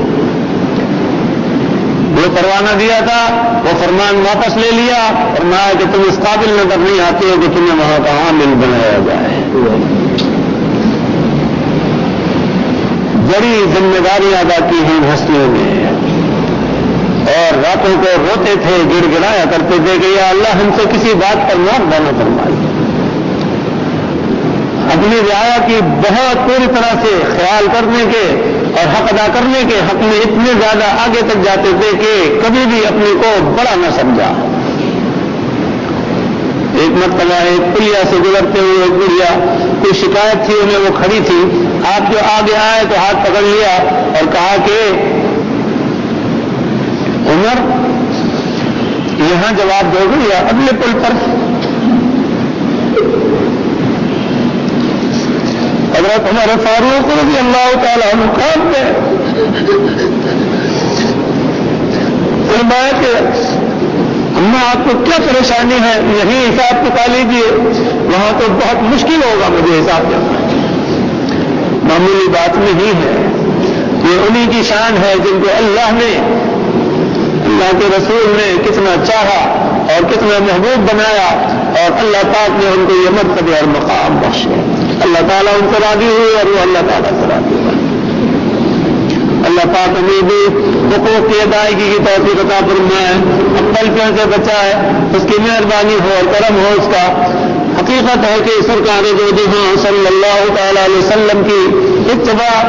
جو پروانہ دیا تھا وہ فرمان واپس لے لیا، فرمایا کہ تم اس قابل نظر نہیں آتے ہو کہ تمہیں وہاں کا عامل بنایا جائے۔ بڑی ذمہ داری ادا کی ہیں ہستیوں نے، اور راتوں کو روتے تھے، گڑ گڑایا کرتے تھے کہ یا اللہ ہم سے کسی بات پر نہ فرمائی۔ اپنی رعایا کی بہت پوری طرح سے خیال کرنے کے اور حق ادا کرنے کے حق میں اتنے زیادہ آگے تک جاتے تھے کہ کبھی بھی اپنے کو بڑا نہ سمجھا۔ ایک مرتبہ ایک پلیا سے گزرتے ہوئے ایک بڑھیا کوئی شکایت تھی انہیں، وہ کھڑی تھی، آپ جو آگے آئے تو ہاتھ پکڑ لیا اور کہا کہ عمر یہاں جواب دو گے یا اگلے پل پر؟ حضرت عمر فاروق رضی اللہ تعالیٰ عنہ کام میں فرمایا کہ اما آپ کو کیا پریشانی ہے، یہیں حساب چکا لیجیے، وہاں تو بہت مشکل ہوگا مجھے حساب کرنا۔ معمولی بات نہیں ہے، یہ انہی کی شان ہے جن کو اللہ نے، اللہ کے رسول نے کتنا چاہا اور کتنا محبوب بنایا، اور اللہ پاک نے ان کو یہ مرتبہ اور مقام بخشے۔ اللہ تعالیٰ ان سے راضی ہوئے اور وہ اللہ تعالیٰ سے راضی ہوئے۔ اللہ پاک ہمیں بھی حقوق کی ادائیگی کی توفیق عطا فرمائے، غلطیوں سے بچائے، اس کی مہربانی ہو اور کرم ہو اس کا۔ حقیقت ہے کہ سرکار دو جہاں صلی اللہ تعالی علیہ وسلم کی اتباع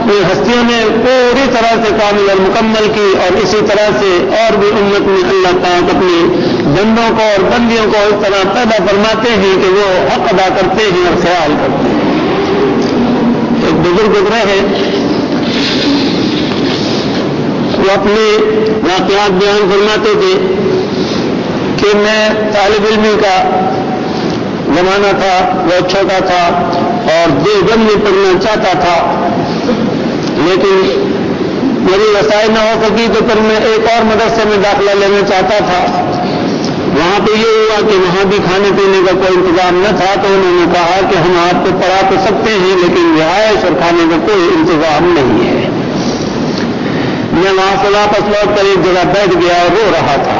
میں ہستیوں نے پوری طرح سے کامل اور مکمل کی، اور اسی طرح سے اور بھی امت میں اللہ پاک اپنے بندوں کو اور بندیوں کو اس طرح پیدا فرماتے ہیں کہ وہ حق ادا کرتے ہیں اور خیال کرتے ہیں۔ ایک بزرگ گزرے ہیں، وہ اپنے واقعات بیان فرماتے تھے کہ میں طالب علمی کا زمانہ تھا، بہت چھوٹا تھا اور دیوبند میں پڑھنا چاہتا تھا، لیکن میری رسائی نہ ہو سکی تو پھر میں ایک اور مدرسے میں داخلہ لینا چاہتا تھا۔ وہاں پہ یہ ہوا کہ وہاں بھی کھانے پینے کا کوئی انتظام نہ تھا، تو انہوں نے کہا کہ ہم آپ کو پڑھا تو سکتے ہیں لیکن رہائش اور کھانے کا کوئی انتظام نہیں ہے۔ میں وہاں سے واپس لوٹ کر ایک جگہ بیٹھ گیا اور رو رہا تھا۔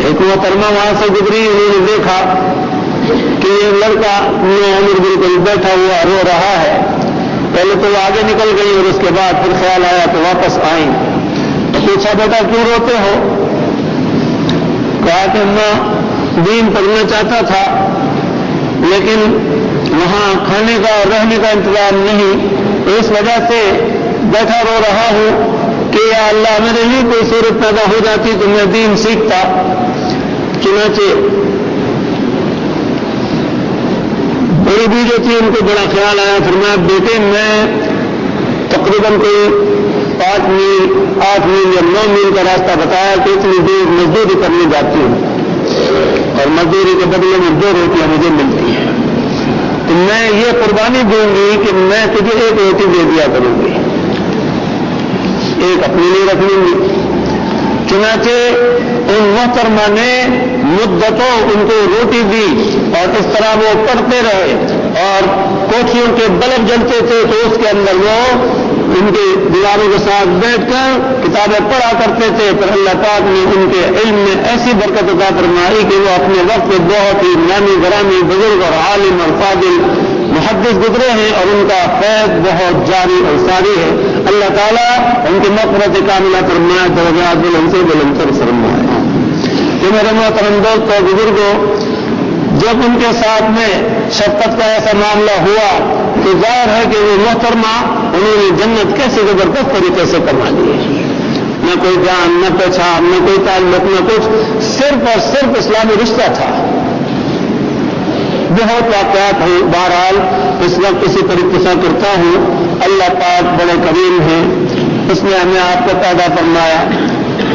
ایک محترمہ وہاں سے گزری، انہوں نے دیکھا کہ یہ لڑکا عمر بالکل بیٹھا ہوا رو رہا ہے۔ پہلے تو وہ آگے نکل گئی اور اس کے بعد پھر خیال آیا تو واپس آئیں۔ پوچھا بیٹا کیوں روتے ہو؟ کہا کہ میں دین پڑھنا چاہتا تھا لیکن وہاں کھانے کا اور رہنے کا انتظام نہیں، اس وجہ سے بیٹھا رو رہا ہوں کہ یا اللہ میرے لیے کوئی صورت پیدا ہو جاتی تو میں دین سیکھتا۔ چنانچہ بڑی بھی جو تھی ان کو بڑا خیال آیا، فرمایا بیٹے میں تقریباً کوئی 5 میل 8 میل یا 9 میل کا راستہ بتایا کہ اتنی دیر مزدوری کرنے جاتی ہوں اور مزدوری کے بدلے میں 2 روٹیاں مجھے ملتی ہیں، تو میں یہ قربانی دوں گی کہ میں تجھے 1 روٹی دے دیا کروں گی، 1 اپنے لیے رکھ لوں گی۔ چنانچہ ان محترمہ نے مدتوں ان کو روٹی دی اور اس طرح وہ پڑھتے رہے اور کوٹھیوں کے بلب جلتے تھے تو اس کے اندر وہ ان کے دیواروں کے ساتھ بیٹھ کر کتابیں پڑھا کرتے تھے۔ پھر اللہ پاک نے ان کے علم میں ایسی برکت عطا فرمائی کہ وہ اپنے وقت میں بہت ہی نامی گرامی بزرگ اور عالم اور فاضل محدث گزرے ہیں اور ان کا فیض بہت جاری اور ساری ہے۔ اللہ تعالیٰ ان کی مغفرت کاملہ فرمائے، درجات بلند سے بلند تر فرمائے۔ کہ میرے محترم دوستوں بزرگوں، جب ان کے ساتھ میں شفقت کا ایسا معاملہ ہوا تو ظاہر ہے کہ وہ محترمہ انہوں نے جنت کیسے زبردست طریقے سے کما لی، نہ کوئی جان نہ پہچان نہ کوئی تعلق نہ کچھ، صرف اور صرف اسلامی رشتہ تھا۔ بہت واقعات ہیں. بہرحال اس وقت اسی طریقے سے کرتا ہوں. اللہ پاک بڑے کریم ہیں. اس نے ہمیں آپ کو پیدا فرمایا,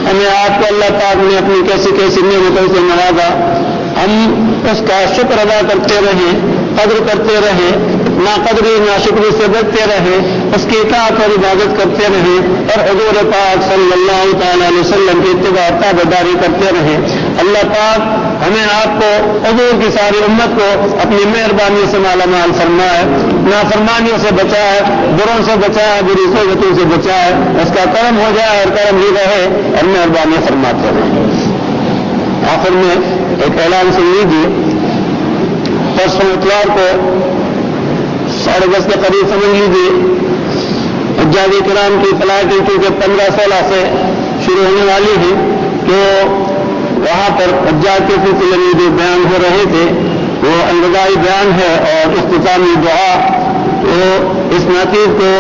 ہمیں آپ کو اللہ پاک نے اپنی کیسی کیسی نعمتوں سے نوازا. ہم اس کا شکر ادا کرتے رہیں, قدر کرتے رہیں, نا قدری نا شکری سے بچتے رہیں, اس کی اطاعت اور عبادت کرتے رہیں, اور حضور پاک صلی اللہ تعالی علیہ وسلم کی اتباع تابعداری کرتے رہیں. اللہ پاک ہمیں آپ کو, حضور کی ساری امت کو اپنی مہربانی سے مالا مال فرمائے, نافرمانیوں سے بچائے, بروں سے بچائے, بری صحبتوں سے بچائے. اس کا کرم ہو جائے اور کرم ہی رہے اور مہربانی فرماتے رہے. آخر میں ایک اعلان سن لیجیے. پرسوں اتوار کو 10:30 کے قریب سمجھ لیجیے حجاج کرام کی فلائٹیں کیونکہ 15-16 سے شروع ہونے والی ہیں, کہ وہاں پر حجاج کے سلسلے میں جو بیان ہو رہے تھے وہ الوداعی بیان ہے اور اختتامی دعا. تو اس ناطق کو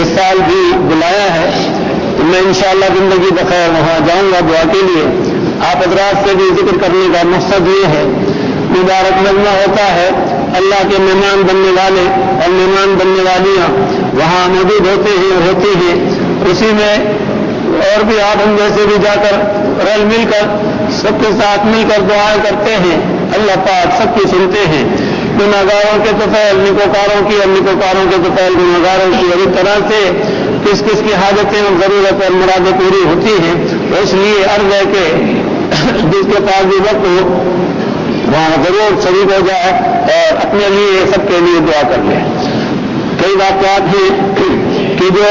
اس سال بھی بلایا ہے. تو میں انشاءاللہ زندگی بخیر وہاں جاؤں گا دعا کے لیے. آپ حضرات سے بھی ذکر کرنے کا مقصد یہ ہے, مبارک مجمع ہوتا ہے, اللہ کے مہمان بننے والے اور مہمان بننے والیاں وہاں موجود ہوتے ہیں اور ہوتی ہیں. اسی میں اور بھی آپ ہم جیسے بھی جا کر رل مل کر سب کے ساتھ مل کر دعائیں کرتے ہیں. اللہ پاک سب کی سنتے ہیں. گناہگاروں کے طفیل نکوکاروں کی اور نکوکاروں کے طفیل گناہگاروں کی, اور اس طرح سے کس کس کی حاجتیں اور ضرورت اور مرادیں پوری ہوتی ہیں. تو اس لیے عرض ہے کہ جس کے پاس بھی وقت ہو وہاں ضرور شریک ہو جائے اور اپنے لیے سب کے لیے دعا کر لیں. کئی واقعات ہیں کہ جو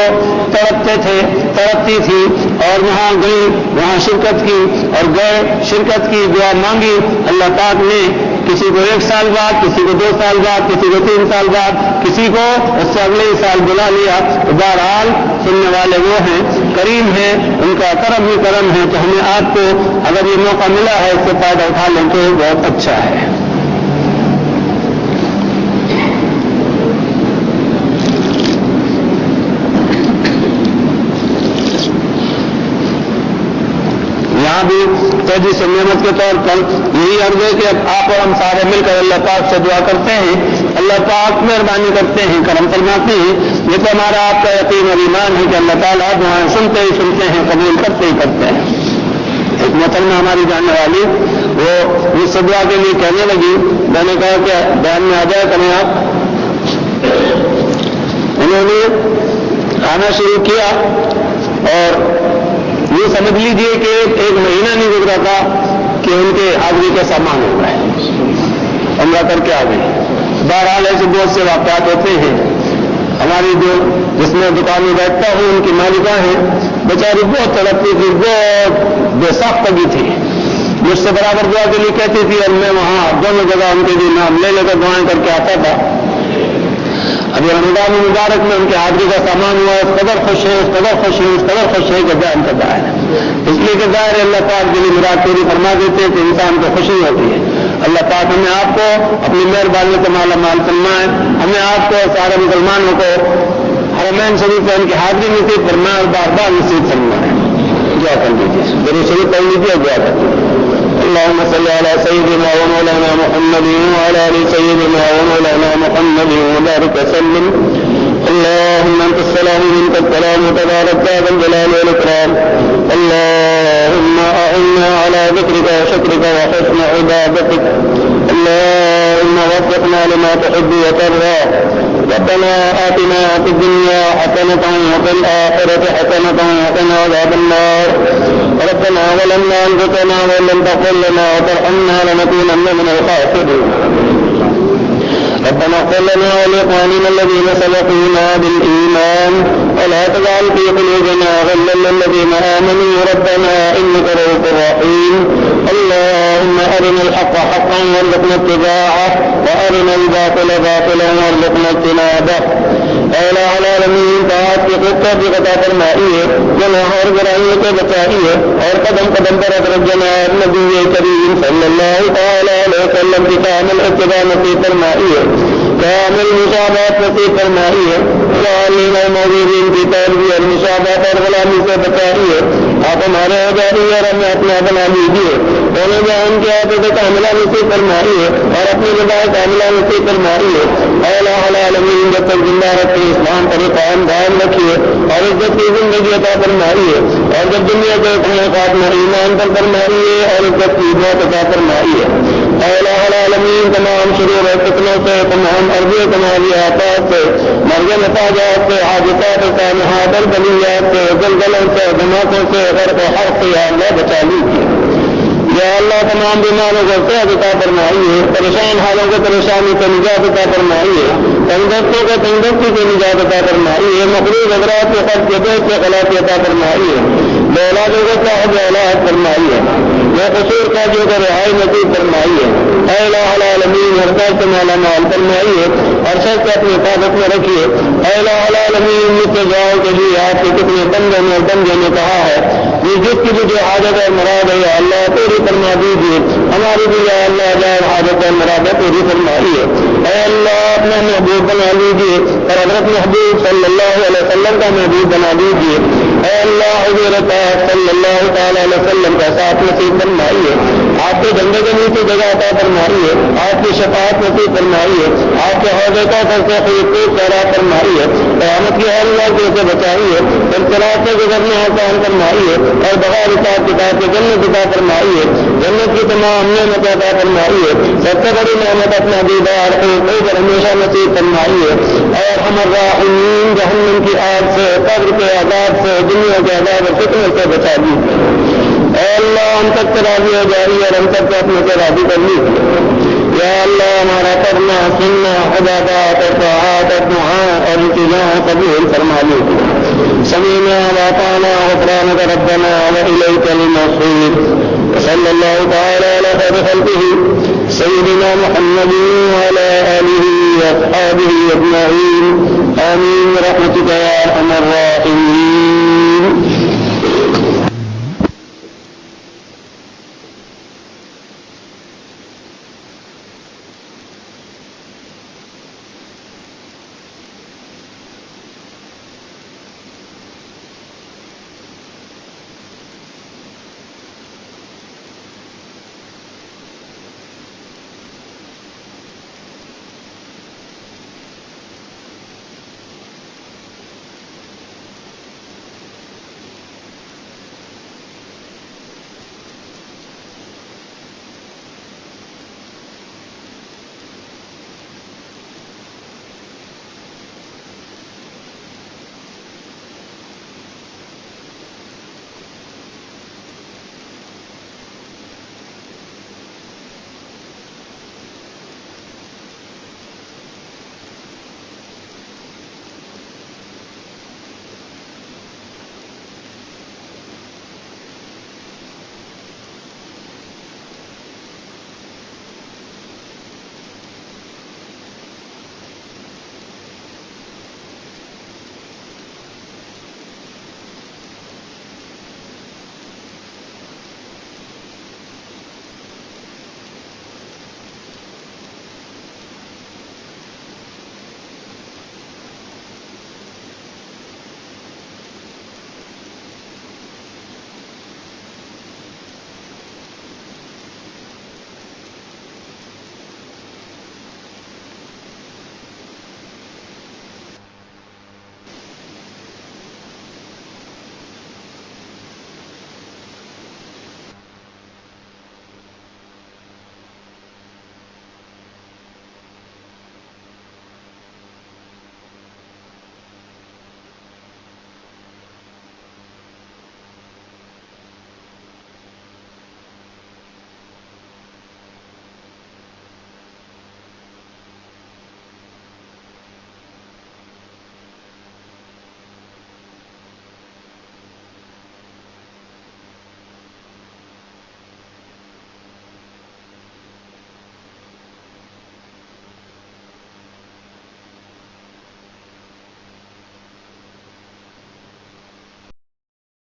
تڑپتے تھے, تڑپتی تھی اور وہاں گئی, وہاں شرکت کی اور گئے, شرکت کی, دعا مانگی. اللہ پاک نے کسی کو 1 سال بعد, کسی کو 2 سال بعد, کسی کو 3 سال بعد, کسی کو اس سے اگلے سال بلا لیا. بہرحال سننے والے وہ ہیں, کریم ہیں, ان کا کرم ہی کرم ہے. تو ہمیں آپ کو اگر یہ موقع ملا ہے اس سے فائدہ اٹھا لیں تو بہت اچھا ہے. یہاں بھی تجدید نعمت کے طور پر یہی عرض ہے کہ آپ اور ہم سارے مل کر اللہ پاک سے دعا کرتے ہیں. اللہ پاک مہربانی کرتے ہیں, کرم فرماتے ہیں. یہ تو ہمارا آپ کا یقین اور ایمان ہے کہ اللہ تعالیٰ دعائیں سنتے ہی سنتے ہیں, قبول کرتے ہی کرتے ہیں. ایک محترمہ ہماری جاننے والی وہ اس سے دعا کے لیے کہنے لگی. میں نے کہا کہ بیان میں آ جائے کریں آپ. انہوں نے آنا شروع کیا اور یہ سمجھ لیجئے کہ 1 مہینہ نہیں گزرا تھا کہ ان کے حاضری کا سامان ہو گئے, عمرہ کر کے آ گئی. بہرحال ایسے بہت سے واقعات ہوتے ہیں. ہماری جو جس میں دکان میں بیٹھتا ہوں ان کی مالکہ ہیں, بیچاری بہت تڑپتی تھی, بہت بے ساختہ بھی تھی. مجھ سے برابر دعا کے لیے کہتی تھی اور میں وہاں دونوں جگہ ان کے لیے نام لے کر دعائیں کر کے آتا تھا. ابھی رمضان مبارک میں ان کے حاضری کا سامان ہوا, اس قدر خوش ہے, اس قدر خوش ہے, اس قدر خوش ہے کہ بیان کا ظاہر ہے. اس لیے کہ ظاہر اللہ پاک دلی مراد پوری فرما دیتے ہیں کہ انسان کو خوشی ہوتی ہے. اللہ پاک ہمیں آپ کو اپنی مہربانی سے مالا مال فرمائے. ہمیں آپ کو سارے مسلمانوں کو حرمین شریف ان کی حاضری نصیب فرمائے اور بار بار نصیب فرمائے. دعا کر لیجیے, ضرور شریف پڑھ لیجیے اور دعا کر لیجیے. اللهم صل على سيدنا ومولانا محمد وعلى ال سيدنا ومولانا محمد وبارك وسلم. اللهم انت السلام ومنك السلام تبارك يا ذا الجلال والاكرام. اللهم اعنا على ذكرك وشكرك وحسن عبادتك. اللهم وفقنا لما تحب وترضى. ربنا آتنا في الدنيا حسنة وفي الآخرة حسنة وقنا عذاب النار. ربنا ظلمنا أنفسنا وإن لم تغفر لنا وترحمنا لنكونن من الخاسرين. ربنا اغفر لنا ولإخواننا الذين سبقونا بالإيمان ولا تجعل في قلوبنا غلا للذين آمنوا ربنا إنك رؤوف رحيم. اللهم أرنا الحق حقا وارزقنا اتباعه وأرنا الباطل باطلا وارزقنا اجتنابه. اعلی علی العالمین طاعت کی خود عطا فرمائیے, گناہ اور برائیوں کو بچائیے اور قدم قدم پر حضرت جناب نبی کریم صلی اللہ تعالی علیہ وسلم کی کامل اتباع نصیب فرمائیے. عامل مصابات نصیب فرمائی ہے، غالین موجودین کی پیروی اور مصابات اور غلامی سے بچائی ہے، آپ ہمارے ہو جاری اور ہمیں اپنا بنا لیجیے، دونوں جہان کی عادت کاملہ نصیب فرمائی ہے اور اپنی رضا کاملہ نصیب فرمائی ہے، اے الہ العالمین جب تک زندہ رکھے اسلام پر قائم دائم رکھیے اور عزت کی زندگی عطا فرمائی ہے، اور جب دنیا کے اپنے خاتمہ ایمان پر فرمائی ہے اور عزت کی موت عطا فرمائی ہے، اے الہ العالمین تمام شرور و فتنوں سے، تمام عرضی تمہاری آفات سے، مریم حفاظات سے، حاجتات سے، محاذر بلیات سے، زلزلوں سے، دھماکوں سے، غرق و حرق سے یا اللہ بچا لیجیے، یا اللہ تمام بیماروں کو صحت عطا فرمائیے، پریشان حالوں کو پریشانی سے نجات عطا فرمائیے، تندرستوں کو تندرستی سے نجات عطا فرمائیے، مقروض حضرات کے قرض کے بوجھ سے خلاصی عطا فرمائیے، بے اولادوں کو صاحب اولاد فرمائیے، بے قصور قاضیوں کو رہائی نصیب فرمائیے، اے الہ العالمین ہر شر سے مالا مال فرمائیے اور شر سے اپنی حفاظت میں رکھیے، اے الہ العالمین مجھ سے دعاؤں کے لیے آپ کے کتنے بندوں نے بندے نے کہا ہے، یہ جس کی بھی جو حاجت اور مراد ہے یا اللہ پوری فرما دیجیے، ہماری بھی یا اللہ جائے حاجت اور مراد پوری فرمائیے، اے اللہ اپنا محبوب بنا لیجیے اور حضرت محبوب صلی اللہ علیہ وسلم کا محبوب بنا دیجیے، اے اللہ حضور پاک صلی اللہ تعالی علیہ وسلم کا ساتھ نصیب فرمائیے، آپ کے جھنڈے کے نیچے جگہ عطا فرمائیے، آپ کی شفاعت نصیب فرمائیے، آپ کے حوضے کا سر سے خوب پیرا فرمائیے، قیامت کی ہر لڑکے سے بچائیے، انقلاب سے گزرنے آسان فرمائیے اور بغیر حساب کتاب کے جنت عطا فرمائیے، جنت کی تمام نعمت عطا فرمائیے، سب سے بڑی نعمت اپنا دیدار پر ہمیشہ نصیب فرمائیے، اور ہم الراحمین جہنم کی آگ سے، قبر کے عذاب سے، دنیا کے عذاب اور فتنے سے بچا دیجیے، اے اللہ ہم تک سے راضی ہو جائیے اور ہم تک سے اپنے سے راضی کر لیجیے، یا اللہ ہمارا کرنا سننا عبادات اور طاعات اور دعا اور انتظام قبول فرما لیجیے، سمینا واطعنا غفرانک ربنا وإلیک المصیر، صلی اللہ تعالی علی خیر خلقہ سیدنا محمد وعلی آلہ واصحابہ اجمعین، آمین برحمتک یا ارحم الراحمین۔